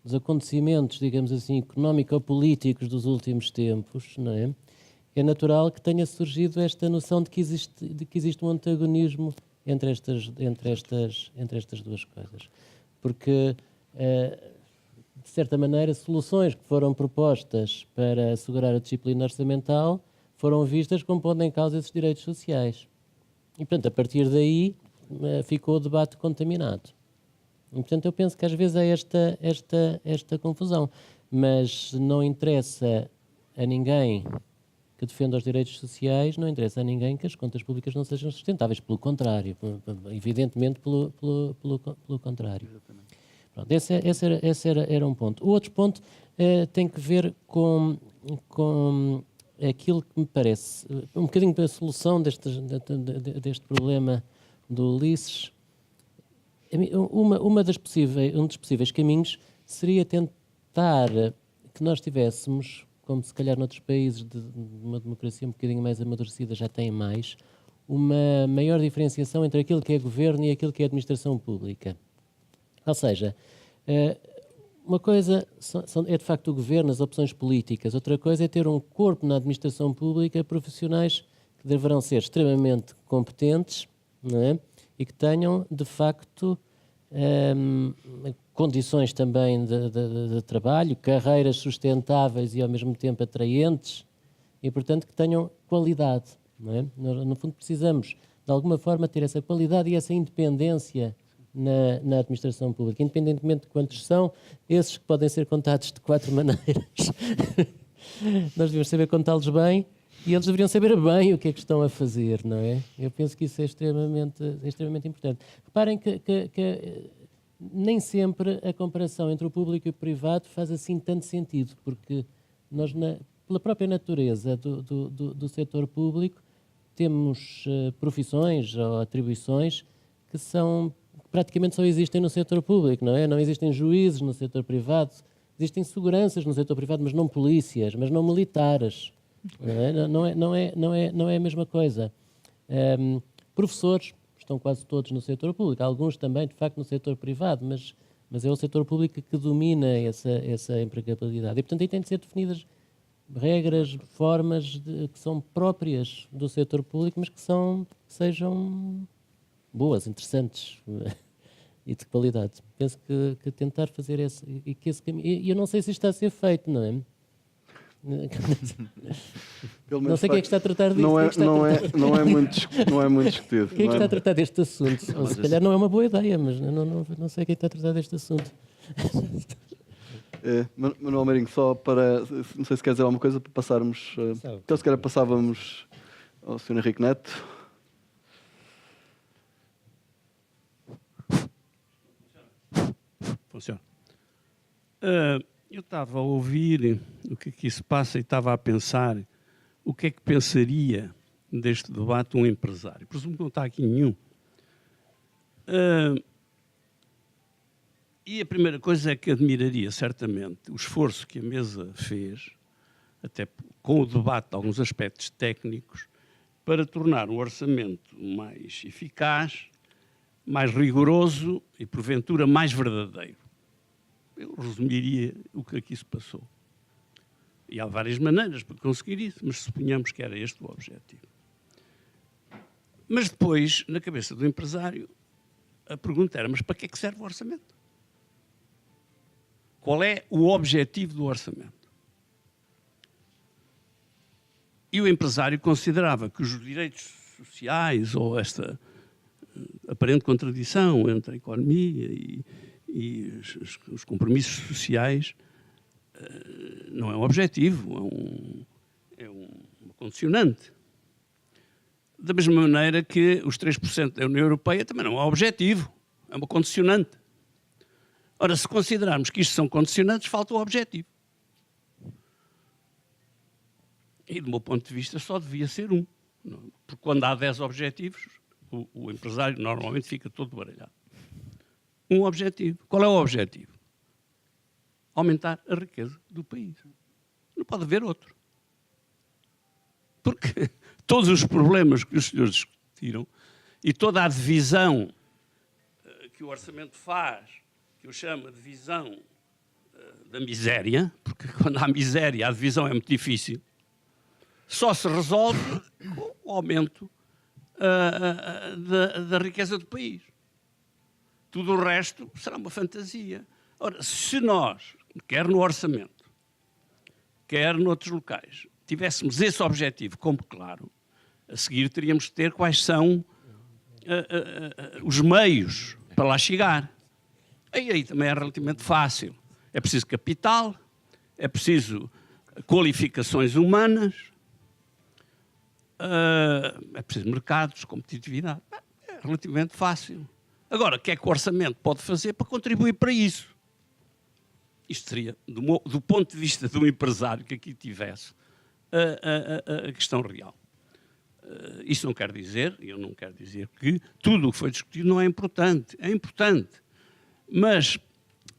dos acontecimentos, digamos assim, económico-políticos dos últimos tempos, não é? É natural que tenha surgido esta noção de que existe um antagonismo entre estas duas coisas. Porque, de certa maneira, soluções que foram propostas para assegurar a disciplina orçamental foram vistas como pondo em causa esses direitos sociais. E, portanto, a partir daí ficou o debate contaminado. E, portanto, eu penso que às vezes há esta confusão. Mas não interessa a ninguém que defenda os direitos sociais, não interessa a ninguém que as contas públicas não sejam sustentáveis. Pelo contrário, evidentemente pelo contrário. Pronto, esse era um ponto. O outro ponto tem que ver com aquilo que me parece um bocadinho para a solução deste problema do Ulisses. Um dos possíveis caminhos seria tentar que nós tivéssemos, como se calhar noutros países de uma democracia um bocadinho mais amadurecida já têm mais, uma maior diferenciação entre aquilo que é governo e aquilo que é administração pública. Ou seja, uma coisa é de facto o governo, as opções políticas, outra coisa é ter um corpo na administração pública, profissionais que deverão ser extremamente competentes, não é? E que tenham, de facto, condições também de trabalho, carreiras sustentáveis e ao mesmo tempo atraentes e, portanto, que tenham qualidade. Não é? No fundo, precisamos, de alguma forma, ter essa qualidade e essa independência na administração pública, independentemente de quantos são, esses que podem ser contados de 4 maneiras. Nós devemos saber contá-los bem e eles deveriam saber bem o que é que estão a fazer, não é? Eu penso que isso é extremamente importante. Reparem que nem sempre a comparação entre o público e o privado faz assim tanto sentido, porque nós, pela própria natureza do setor público, temos profissões ou atribuições que praticamente só existem no setor público, não é? Não existem juízes no setor privado, existem seguranças no setor privado, mas não polícias, mas não militares. Não é a mesma coisa. Professores estão quase todos no setor público, alguns também, de facto, no setor privado, mas é o setor público que domina essa empregabilidade. E, portanto, aí têm de ser definidas regras, formas que são próprias do setor público, mas que sejam boas, interessantes e de qualidade. Penso que tentar fazer esse caminho... E eu não sei se isto está a ser feito, não é? Não sei quem é que está a tratar disto. Não é muito discutido. Quem é que está a tratar deste assunto? Ou se calhar não é uma boa ideia, mas não sei quem está a tratar deste assunto. Manuel Marinho, só para... Não sei se quer dizer alguma coisa para passarmos... Então, se calhar passávamos ao Sr. Henrique Neto. Funciona. Eu estava a ouvir o que aqui se passa e estava a pensar o que é que pensaria deste debate um empresário. Presumo que não está aqui nenhum. E a primeira coisa é que admiraria, certamente, o esforço que a mesa fez, até com o debate de alguns aspectos técnicos, para tornar o orçamento mais eficaz, mais rigoroso e, porventura, mais verdadeiro. Eu resumiria o que aqui se passou. E há várias maneiras para conseguir isso, mas suponhamos que era este o objetivo. Mas depois, na cabeça do empresário, a pergunta era, mas para que é que serve o orçamento? Qual é o objetivo do orçamento? E o empresário considerava que os direitos sociais, ou esta aparente contradição entre a economia e os compromissos sociais, não é um objetivo, é um condicionante. Da mesma maneira que os 3% da União Europeia também não é um objetivo, é uma condicionante. Ora, se considerarmos que isto são condicionantes, falta o objetivo. E, do meu ponto de vista, só devia ser um. Porque quando há 10 objetivos, o empresário normalmente fica todo baralhado. Um objetivo. Qual é o objetivo? Aumentar a riqueza do país. Não pode haver outro. Porque todos os problemas que os senhores discutiram e toda a divisão que o orçamento faz, que eu chamo de divisão da miséria, porque quando há miséria a divisão é muito difícil, só se resolve com o aumento da riqueza do país. Tudo o resto será uma fantasia. Ora, se nós, quer no orçamento, quer noutros locais, tivéssemos esse objetivo como claro, a seguir teríamos de ter quais são os meios para lá chegar. Aí também é relativamente fácil. É preciso capital, é preciso qualificações humanas, é preciso mercados, competitividade. É relativamente fácil. Agora, o que é que o orçamento pode fazer para contribuir para isso? Isto seria, do ponto de vista do empresário que aqui tivesse, a questão real. Isso não quer dizer, eu não quero dizer que tudo o que foi discutido não é importante. É importante. Mas,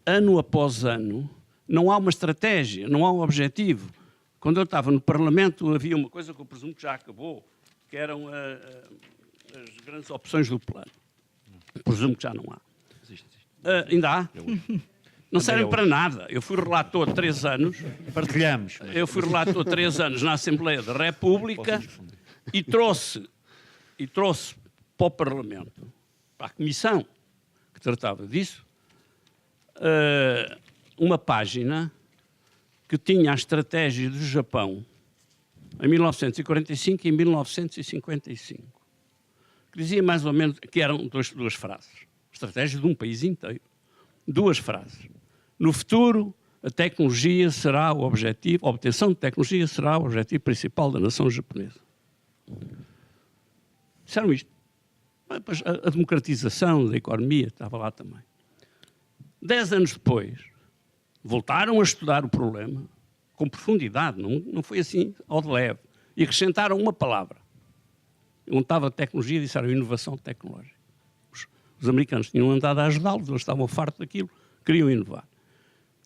ano após ano, não há uma estratégia, não há um objetivo. Quando eu estava no Parlamento, havia uma coisa que eu presumo que já acabou, que eram as grandes opções do plano. Presumo que já não há. Ainda há? Não servem para nada. Eu fui relator 3 anos. Partilhamos. Eu fui relator 3 anos na Assembleia da República e trouxe para o Parlamento, para a Comissão que tratava disso, uma página que tinha a estratégia do Japão em 1945 e em 1955. Que dizia mais ou menos que eram duas frases. Estratégia de um país inteiro. 2 frases. No futuro, a tecnologia será o objetivo, a obtenção de tecnologia será o objetivo principal da nação japonesa. Disseram isto. Mas a democratização da economia estava lá também. 10 anos depois, voltaram a estudar o problema com profundidade, não foi assim ao de leve, e acrescentaram uma palavra. Onde estava a tecnologia, disseram inovação tecnológica. Os americanos tinham andado a ajudá-los, eles estavam fartos daquilo, queriam inovar.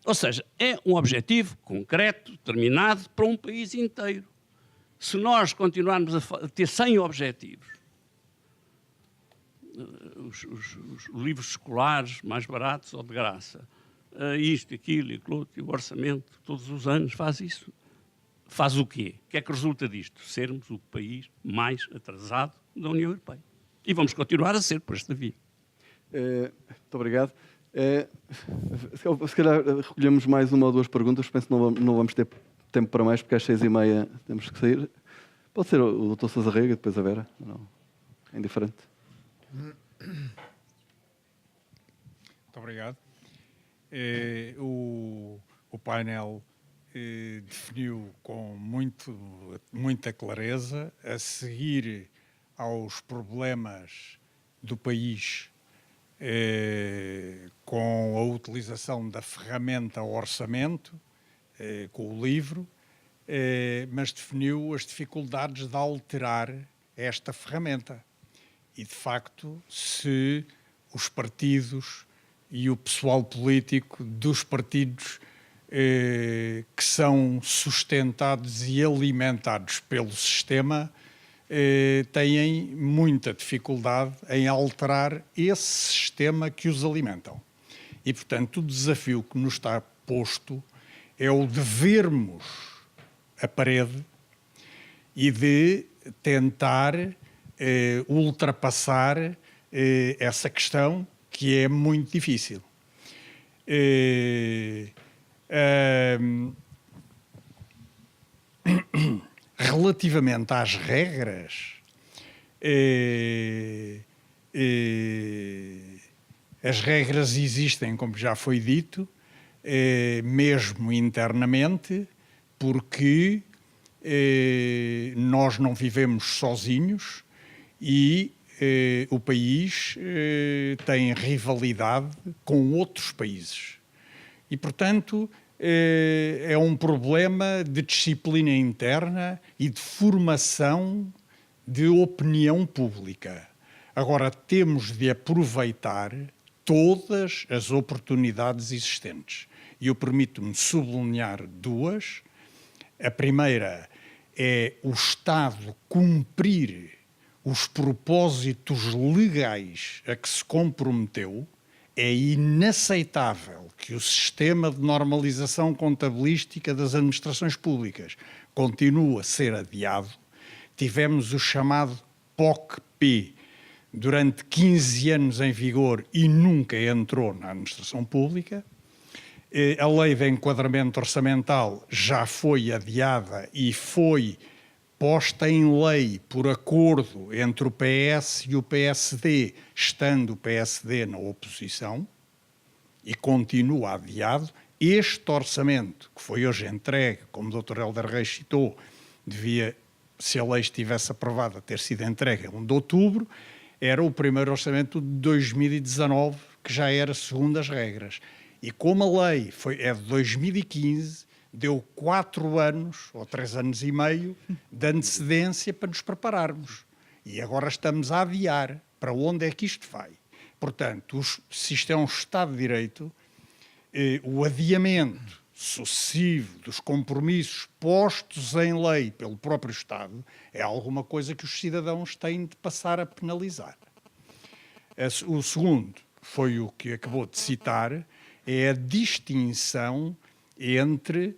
Ou seja, é um objetivo concreto, determinado, para um país inteiro. Se nós continuarmos a ter 100 objetivos, os livros escolares mais baratos ou de graça, isto, aquilo, o orçamento, todos os anos faz isso. Faz o quê? O que é que resulta disto? Sermos o país mais atrasado da União Europeia. E vamos continuar a ser por esta via. Muito obrigado. Se calhar recolhemos mais 1 ou 2 perguntas, penso que não vamos ter tempo para mais, porque às 6h30 temos que sair. Pode ser o Dr. Sousa Rega, depois a Vera. Não, é indiferente. Muito obrigado. O painel definiu com muita clareza, a seguir aos problemas do país com a utilização da ferramenta orçamento, com o livro, mas definiu as dificuldades de alterar esta ferramenta. E, de facto, se os partidos e o pessoal político dos partidos que são sustentados e alimentados pelo sistema têm muita dificuldade em alterar esse sistema que os alimentam. E, portanto, o desafio que nos está posto é o de vermos a parede e de tentar ultrapassar essa questão, que é muito difícil. Relativamente às regras, as regras existem, como já foi dito, mesmo internamente, porque nós não vivemos sozinhos e o país tem rivalidade com outros países. E, portanto, é um problema de disciplina interna e de formação de opinião pública. Agora, temos de aproveitar todas as oportunidades existentes. E eu permito-me sublinhar duas. A primeira é o Estado cumprir os propósitos legais a que se comprometeu. É inaceitável que o sistema de normalização contabilística das administrações públicas continue a ser adiado. Tivemos o chamado POC-P durante 15 anos em vigor e nunca entrou na administração pública. A lei de enquadramento orçamental já foi adiada e foi posta em lei por acordo entre o PS e o PSD, estando o PSD na oposição, e continua adiado. Este orçamento, que foi hoje entregue, como o Dr. Helder Reis citou, devia, se a lei estivesse aprovada, ter sido entregue a 1 de outubro, era o primeiro orçamento de 2019, que já era segundo as regras. E como a lei é de 2015, deu 4 anos, ou 3 anos e meio, de antecedência para nos prepararmos. E agora estamos a adiar. Para onde é que isto vai? Portanto, se isto é um Estado de Direito, o adiamento sucessivo dos compromissos postos em lei pelo próprio Estado é alguma coisa que os cidadãos têm de passar a penalizar. O segundo foi o que acabou de citar, é a distinção entre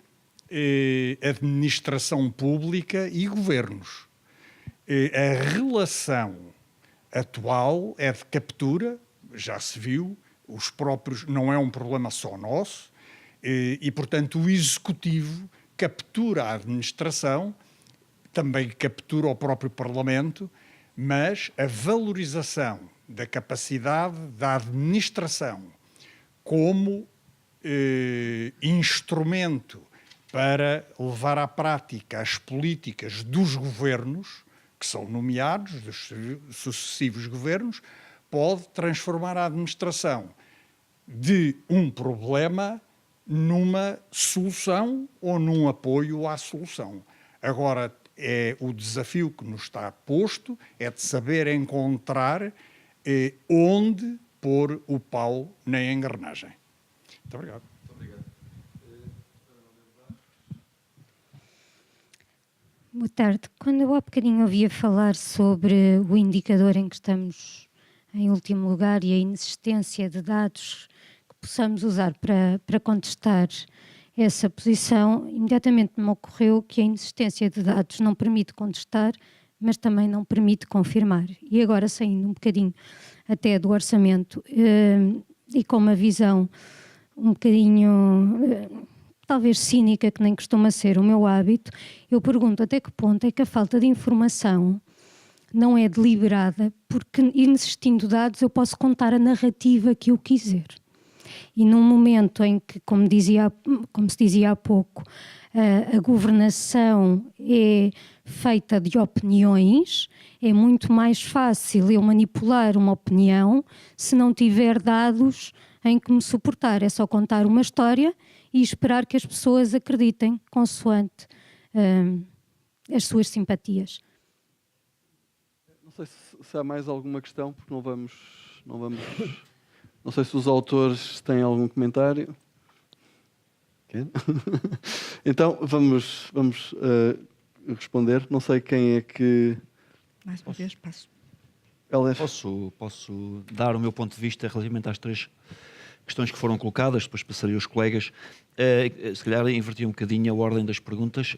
administração pública e governos. A relação atual é de captura, já se viu, os próprios, não é um problema só nosso, e, portanto, o Executivo captura a administração, também captura o próprio Parlamento, mas a valorização da capacidade da administração como instrumento para levar à prática as políticas dos governos, que são nomeados, dos sucessivos governos, pode transformar a administração de um problema numa solução ou num apoio à solução. Agora, o desafio que nos está posto é de saber encontrar onde pôr o pau na engrenagem. Muito obrigado. Boa tarde. Quando eu há bocadinho ouvia falar sobre o indicador em que estamos em último lugar e a inexistência de dados que possamos usar para contestar essa posição, imediatamente me ocorreu que a inexistência de dados não permite contestar, mas também não permite confirmar. E agora, saindo um bocadinho até do orçamento e com uma visão um bocadinho talvez cínica, que nem costuma ser o meu hábito, eu pergunto até que ponto é que a falta de informação não é deliberada, porque inexistindo dados eu posso contar a narrativa que eu quiser. E num momento em que, como se dizia há pouco, a governação é feita de opiniões, é muito mais fácil eu manipular uma opinião se não tiver dados em que me suportar. É só contar uma história e esperar que as pessoas acreditem consoante as suas simpatias. Não sei se há mais alguma questão, porque não vamos... Não sei se os autores têm algum comentário. Okay. Então, vamos responder. Não sei quem é que... Mais uma vez, passo. Posso dar o meu ponto de vista relativamente às 3 questões que foram colocadas, depois passaria aos colegas. Se calhar invertia um bocadinho a ordem das perguntas,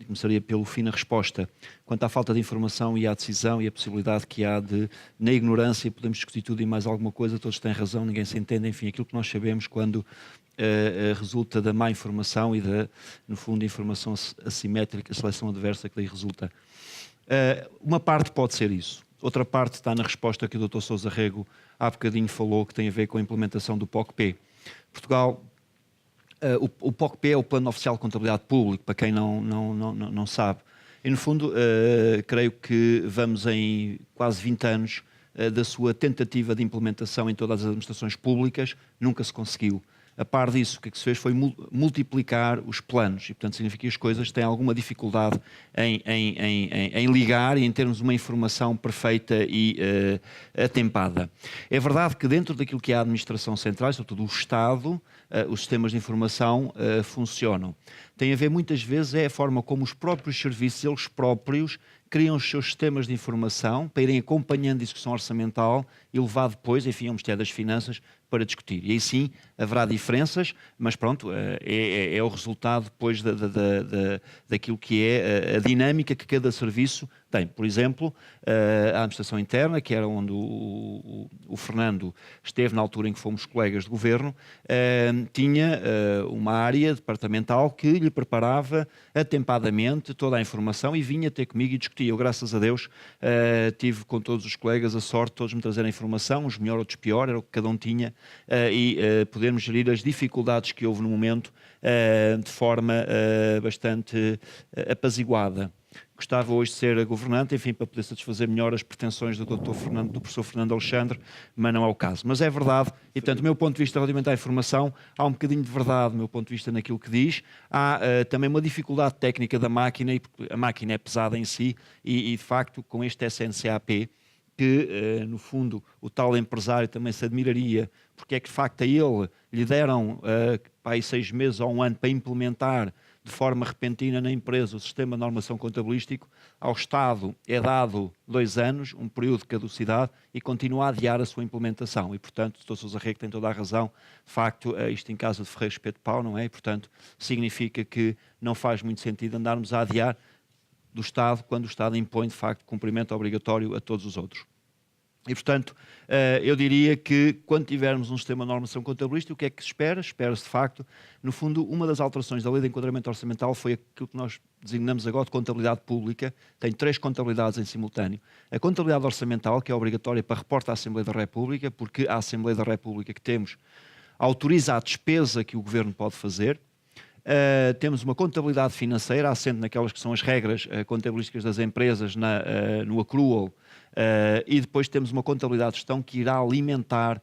começaria pelo fim na resposta. Quanto à falta de informação e à decisão e a possibilidade que há de, na ignorância, podemos discutir tudo e mais alguma coisa, todos têm razão, ninguém se entende, enfim, aquilo que nós sabemos quando resulta da má informação e da, no fundo, informação assimétrica, seleção adversa que daí resulta. Uma parte pode ser isso. Outra parte está na resposta que o Dr. Sousa Rego há bocadinho falou, que tem a ver com a implementação do POC-P. Portugal, o POC-P é o Plano Oficial de Contabilidade Pública, para quem não sabe. E, no fundo, creio que vamos em quase 20 anos da sua tentativa de implementação em todas as administrações públicas, nunca se conseguiu. A par disso, o que se fez foi multiplicar os planos e, portanto, significa que as coisas têm alguma dificuldade em ligar e em termos de uma informação perfeita e atempada. É verdade que dentro daquilo que é a administração central, sobretudo o Estado, os sistemas de informação funcionam. Tem a ver muitas vezes é a forma como os próprios serviços, eles próprios, criam os seus sistemas de informação para irem acompanhando a execução orçamental e levar depois, enfim, ao Ministério das Finanças para discutir. E aí sim haverá diferenças, mas pronto, é o resultado depois daquilo que é a dinâmica que cada serviço tem. Por exemplo, a administração interna, que era onde o Fernando esteve na altura em que fomos colegas de governo, tinha uma área departamental que lhe preparava atempadamente toda a informação e vinha ter comigo e discutia. Eu, graças a Deus, tive com todos os colegas a sorte de todos me trazerem informação, uns melhor, outros pior, era o que cada um tinha, e podermos gerir as dificuldades que houve no momento de forma bastante apaziguada. Gostava hoje de ser governante, enfim, para poder satisfazer melhor as pretensões do professor Fernando Alexandre, mas não é o caso. Mas é verdade, e portanto, do meu ponto de vista relativamente à informação, há um bocadinho de verdade, do meu ponto de vista, naquilo que diz. Há também uma dificuldade técnica da máquina, e a máquina é pesada em si, e de facto, com este SNCAP, que, no fundo, o tal empresário também se admiraria, porque é que, de facto, a ele lhe deram para aí 6 meses ou 1 ano para implementar de forma repentina na empresa o sistema de normação contabilístico. Ao Estado é dado 2 anos, um período de caducidade, e continua a adiar a sua implementação. E, portanto, o Dr. Sousa Rego tem toda a razão. De facto, isto em casa de Ferreira Espeto de Pau, não é? E, portanto, significa que não faz muito sentido andarmos a adiar do Estado quando o Estado impõe, de facto, cumprimento obrigatório a todos os outros. E, portanto, eu diria que quando tivermos um sistema de normação contabilística, o que é que se espera? Espera-se, de facto, no fundo, uma das alterações da Lei de Enquadramento Orçamental foi aquilo que nós designamos agora de contabilidade pública. Tem 3 contabilidades em simultâneo. A contabilidade orçamental, que é obrigatória para reporte à Assembleia da República, porque a Assembleia da República que temos autoriza a despesa que o Governo pode fazer. Temos uma contabilidade financeira, assente naquelas que são as regras contabilísticas das empresas no accrual, e depois temos uma contabilidade de gestão que irá alimentar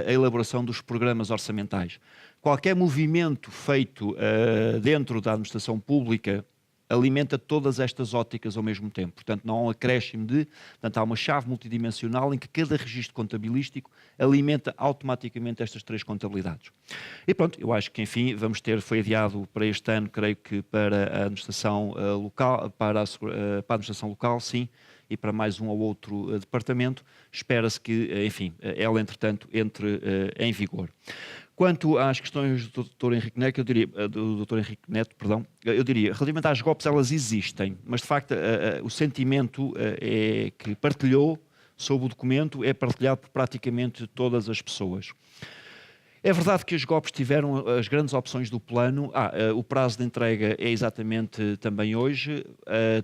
a elaboração dos programas orçamentais. Qualquer movimento feito dentro da administração pública alimenta todas estas óticas ao mesmo tempo. Portanto, não há um acréscimo portanto, há uma chave multidimensional em que cada registro contabilístico alimenta automaticamente estas 3 contabilidades. E pronto, eu acho que, enfim, foi adiado para este ano, creio que para a administração local, para a administração local, sim, e para mais um ou outro departamento. Espera-se que, enfim, ela, entretanto, entre em vigor. Quanto às questões do Dr. Henrique Neto, eu diria, relativamente às GOPs, elas existem, mas de facto o sentimento é que partilhou sobre o documento é partilhado por praticamente todas as pessoas. É verdade que as GOPs tiveram as grandes opções do plano. O prazo de entrega é exatamente também hoje.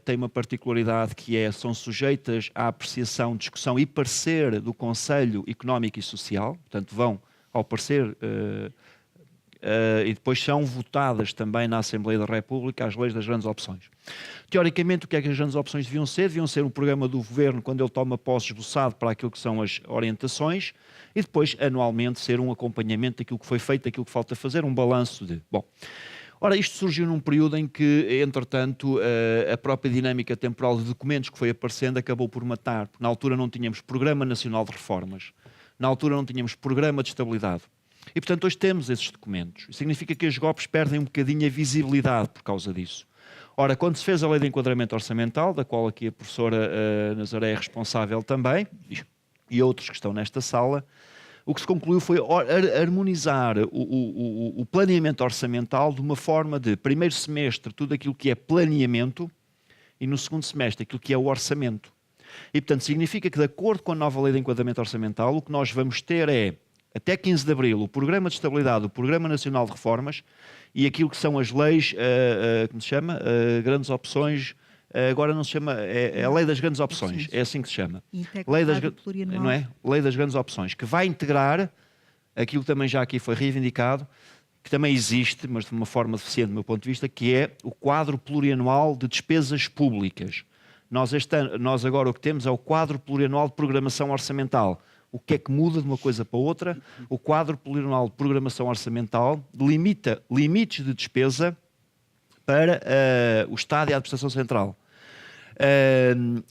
Tem uma particularidade que são sujeitas à apreciação, discussão e parecer do Conselho Económico e Social, portanto vão ao parecer e depois são votadas também na Assembleia da República as leis das grandes opções. Teoricamente, o que é que as grandes opções deviam ser? Deviam ser o programa do Governo, quando ele toma posse, esboçado para aquilo que são as orientações, e depois, anualmente, ser um acompanhamento daquilo que foi feito, daquilo que falta fazer, um balanço de... Bom, ora, isto surgiu num período em que, entretanto, a própria dinâmica temporal de documentos que foi aparecendo acabou por matar, porque na altura não tínhamos Programa Nacional de Reformas, na altura não tínhamos Programa de Estabilidade. E, portanto, hoje temos esses documentos. Isso significa que as GOPs perdem um bocadinho a visibilidade por causa disso. Ora, quando se fez a Lei de Enquadramento Orçamental, da qual aqui a professora Nazaré é responsável também, e outros que estão nesta sala, o que se concluiu foi harmonizar o planeamento orçamental de uma forma de, primeiro semestre, tudo aquilo que é planeamento, e no segundo semestre, aquilo que é o orçamento. E, portanto, significa que, de acordo com a nova Lei de Enquadramento Orçamental, o que nós vamos ter é, até 15 de Abril, o Programa de Estabilidade, o Programa Nacional de Reformas e aquilo que são as leis, como se chama? Grandes opções, agora não se chama, é a Lei das Grandes Opções, é assim que se chama. Lei das, não é? Lei das Grandes Opções, que vai integrar aquilo que também já aqui foi reivindicado, que também existe, mas de uma forma deficiente do meu ponto de vista, que é o quadro plurianual de despesas públicas. Nós agora o que temos é o quadro plurianual de programação orçamental. O que é que muda de uma coisa para outra? O quadro plurianual de programação orçamental limita limites de despesa para o Estado e a Administração Central.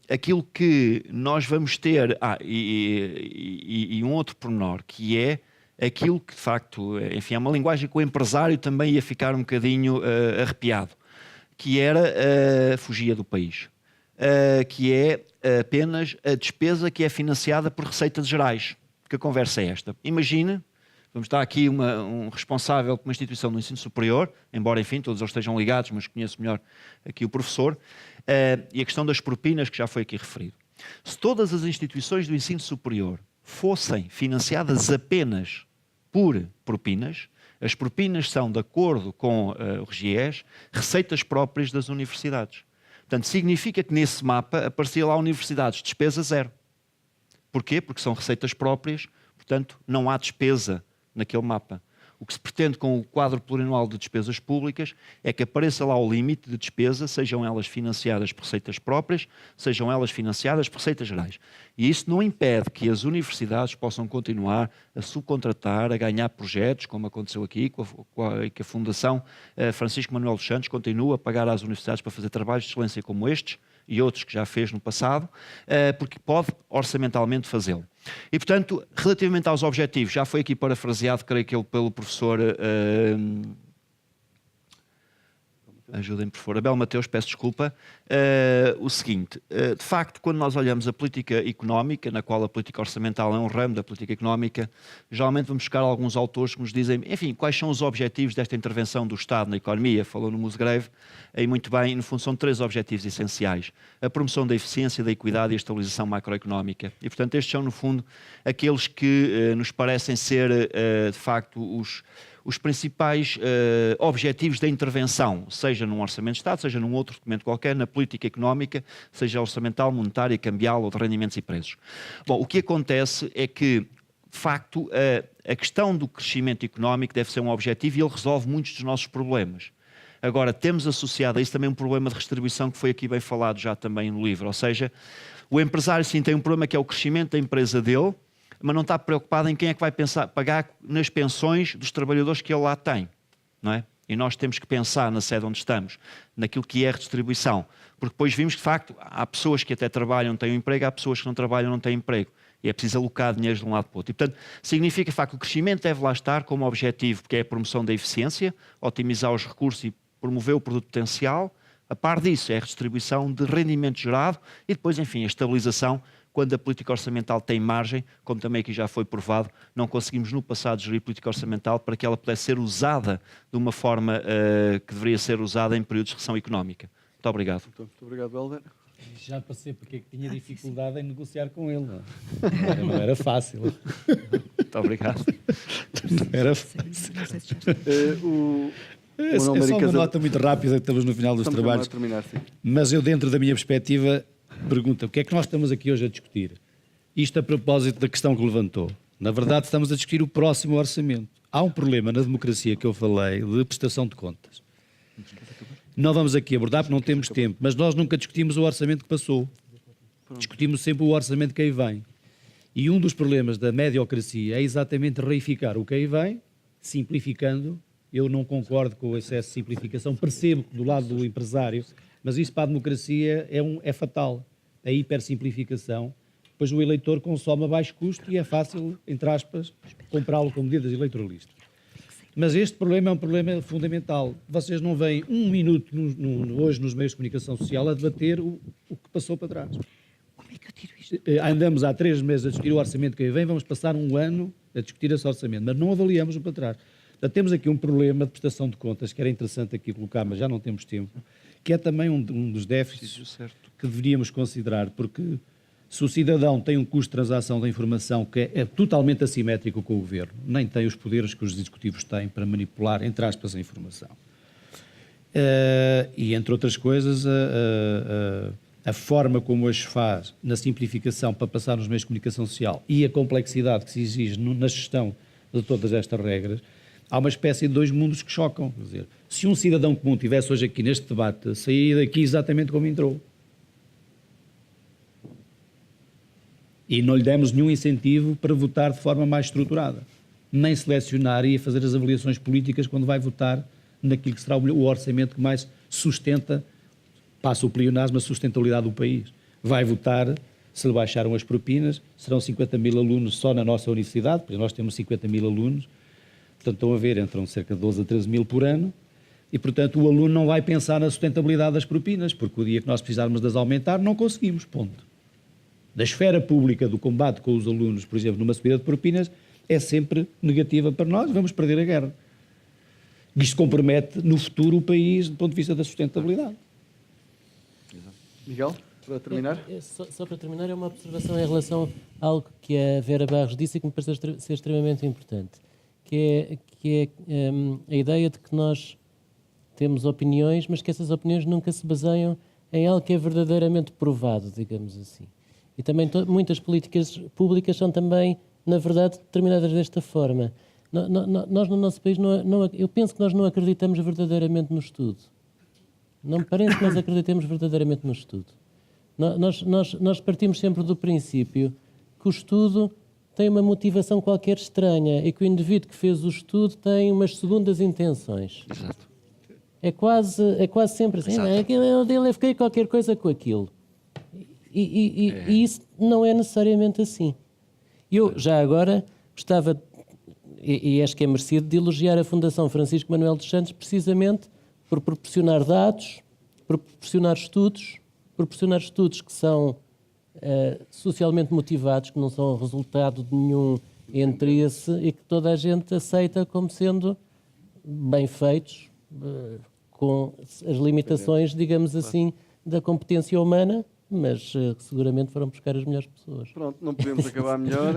Aquilo que nós vamos ter... e um outro pormenor, que é aquilo que, de facto, enfim, é uma linguagem que o empresário também ia ficar um bocadinho arrepiado, que era fugia do país. Que é apenas a despesa que é financiada por receitas gerais. Que a conversa é esta. Imagine, vamos dar aqui um responsável por uma instituição do ensino superior, embora, enfim, todos eles estejam ligados, mas conheço melhor aqui o professor, e a questão das propinas, que já foi aqui referido. Se todas as instituições do ensino superior fossem financiadas apenas por propinas, as propinas são, de acordo com o RGES, receitas próprias das universidades. Portanto, significa que nesse mapa aparecia lá universidades, despesa zero. Porquê? Porque são receitas próprias, portanto, não há despesa naquele mapa. O que se pretende com o quadro plurianual de despesas públicas é que apareça lá o limite de despesa, sejam elas financiadas por receitas próprias, sejam elas financiadas por receitas gerais. E isso não impede que as universidades possam continuar a subcontratar, a ganhar projetos, como aconteceu aqui, que a Fundação Francisco Manuel dos Santos continua a pagar às universidades para fazer trabalhos de excelência como estes e outros que já fez no passado, porque pode orçamentalmente fazê-lo. E, portanto, relativamente aos objetivos, já foi aqui parafraseado, creio que pelo professor... Ajudem-me, por favor. Abel Mateus, peço desculpa. O seguinte, de facto, quando nós olhamos a política económica, na qual a política orçamental é um ramo da política económica, geralmente vamos buscar alguns autores que nos dizem, enfim, quais são os objetivos desta intervenção do Estado na economia. Falou no Musgrave, aí muito bem, no fundo são 3 objetivos essenciais. A promoção da eficiência, da equidade e a estabilização macroeconómica. E, portanto, estes são, no fundo, aqueles que nos parecem ser, de facto, os principais objetivos da intervenção, seja num orçamento de Estado, seja num outro documento qualquer, na política económica, seja orçamental, monetária, cambial ou de rendimentos e preços. Bom, o que acontece é que, de facto, a questão do crescimento económico deve ser um objetivo e ele resolve muitos dos nossos problemas. Agora, temos associado a isso também um problema de redistribuição que foi aqui bem falado já também no livro, ou seja, o empresário sim tem um problema que é o crescimento da empresa dele, mas não está preocupado em quem é que vai pagar nas pensões dos trabalhadores que ele lá tem, não é? E nós temos que pensar na sede onde estamos, naquilo que é a redistribuição, porque depois vimos que, de facto, há pessoas que até trabalham, têm um emprego, há pessoas que não trabalham, não têm emprego, e é preciso alocar dinheiro de um lado para o outro. E, portanto, significa, de facto, que o crescimento deve lá estar como objetivo, que é a promoção da eficiência, otimizar os recursos e promover o produto potencial. A par disso, é a redistribuição de rendimento gerado e depois, enfim, a estabilização. Quando a política orçamental tem margem, como também aqui já foi provado, não conseguimos no passado gerir política orçamental para que ela pudesse ser usada de uma forma que deveria ser usada em períodos de recessão económica. Muito obrigado. Muito obrigado, Helder. Já passei porque é que tinha dificuldade em negociar com ele. Não era fácil. Muito obrigado. Não era fácil. É só uma nota muito rápida, estamos no final dos trabalhos. Mas eu, dentro da minha perspectiva, pergunta, o que é que nós estamos aqui hoje a discutir? Isto a propósito da questão que levantou. Na verdade, estamos a discutir o próximo orçamento. há um problema na democracia que eu falei de prestação de contas. Não vamos aqui abordar porque não temos tempo, mas nós nunca discutimos o orçamento que passou. Discutimos sempre o orçamento que aí vem. E um dos problemas da mediocracia é exatamente reificar o que aí vem, simplificando. Eu não concordo com o excesso de simplificação, percebo que do lado do empresário, mas isso para a democracia é fatal. A hipersimplificação, pois o eleitor consome a baixo custo e é fácil, entre aspas, comprá-lo com medidas eleitoralistas. Mas este problema é um problema fundamental. Vocês não veem um minuto hoje nos meios de comunicação social a debater o que passou para trás. Como é que eu tiro isto? Andamos há 3 meses a discutir o orçamento que aí vem, vamos passar um ano a discutir esse orçamento, mas não avaliamos o para trás. Portanto, temos aqui um problema de prestação de contas, que era interessante aqui colocar, mas já não temos tempo, que é também um dos déficits que deveríamos considerar, porque se o cidadão tem um custo de transação da informação que é totalmente assimétrico com o governo, nem tem os poderes que os executivos têm para manipular, entre aspas, a informação. E, entre outras coisas, a forma como hoje se faz na simplificação para passar nos meios de comunicação social e a complexidade que se exige na gestão de todas estas regras, há uma espécie de 2 mundos que chocam. Quer dizer, se um cidadão comum estivesse hoje aqui neste debate, sairia daqui exatamente como entrou. E não lhe demos nenhum incentivo para votar de forma mais estruturada. Nem selecionar e fazer as avaliações políticas quando vai votar naquilo que será o orçamento que mais sustenta, passa o pleonasmo, a sustentabilidade do país. Vai votar, se lhe baixaram as propinas, serão 50 mil alunos só na nossa universidade, porque nós temos 50 mil alunos, portanto estão a ver, entram cerca de 12 a 13 mil por ano, e portanto o aluno não vai pensar na sustentabilidade das propinas, porque o dia que nós precisarmos de as aumentar, não conseguimos, ponto. Da esfera pública do combate com os alunos, por exemplo, numa subida de propinas, é sempre negativa para nós, vamos perder a guerra. Isto compromete no futuro o país do ponto de vista da sustentabilidade. Miguel, para terminar? Só para terminar, é uma observação em relação a algo que a Vera Barros disse e que me parece ser extremamente importante, que é a ideia de que nós temos opiniões, mas que essas opiniões nunca se baseiam em algo que é verdadeiramente provado, digamos assim. E também muitas políticas públicas são também, na verdade, determinadas desta forma. Nós, no nosso país, eu penso que nós não acreditamos verdadeiramente no estudo. Não me parece que nós acreditemos verdadeiramente no estudo. Nós partimos sempre do princípio que o estudo tem uma motivação qualquer estranha e que o indivíduo que fez o estudo tem umas segundas intenções. Exato. É quase sempre assim. Eu fiquei qualquer coisa com aquilo. E isso não é necessariamente assim. Eu, já agora, gostava, e acho que é merecido, de elogiar a Fundação Francisco Manuel dos Santos precisamente por proporcionar dados, por proporcionar estudos que são socialmente motivados, que não são resultado de nenhum interesse e que toda a gente aceita como sendo bem feitos, com as limitações, digamos assim, da competência humana, mas seguramente foram buscar as melhores pessoas. Pronto, não podemos acabar melhor.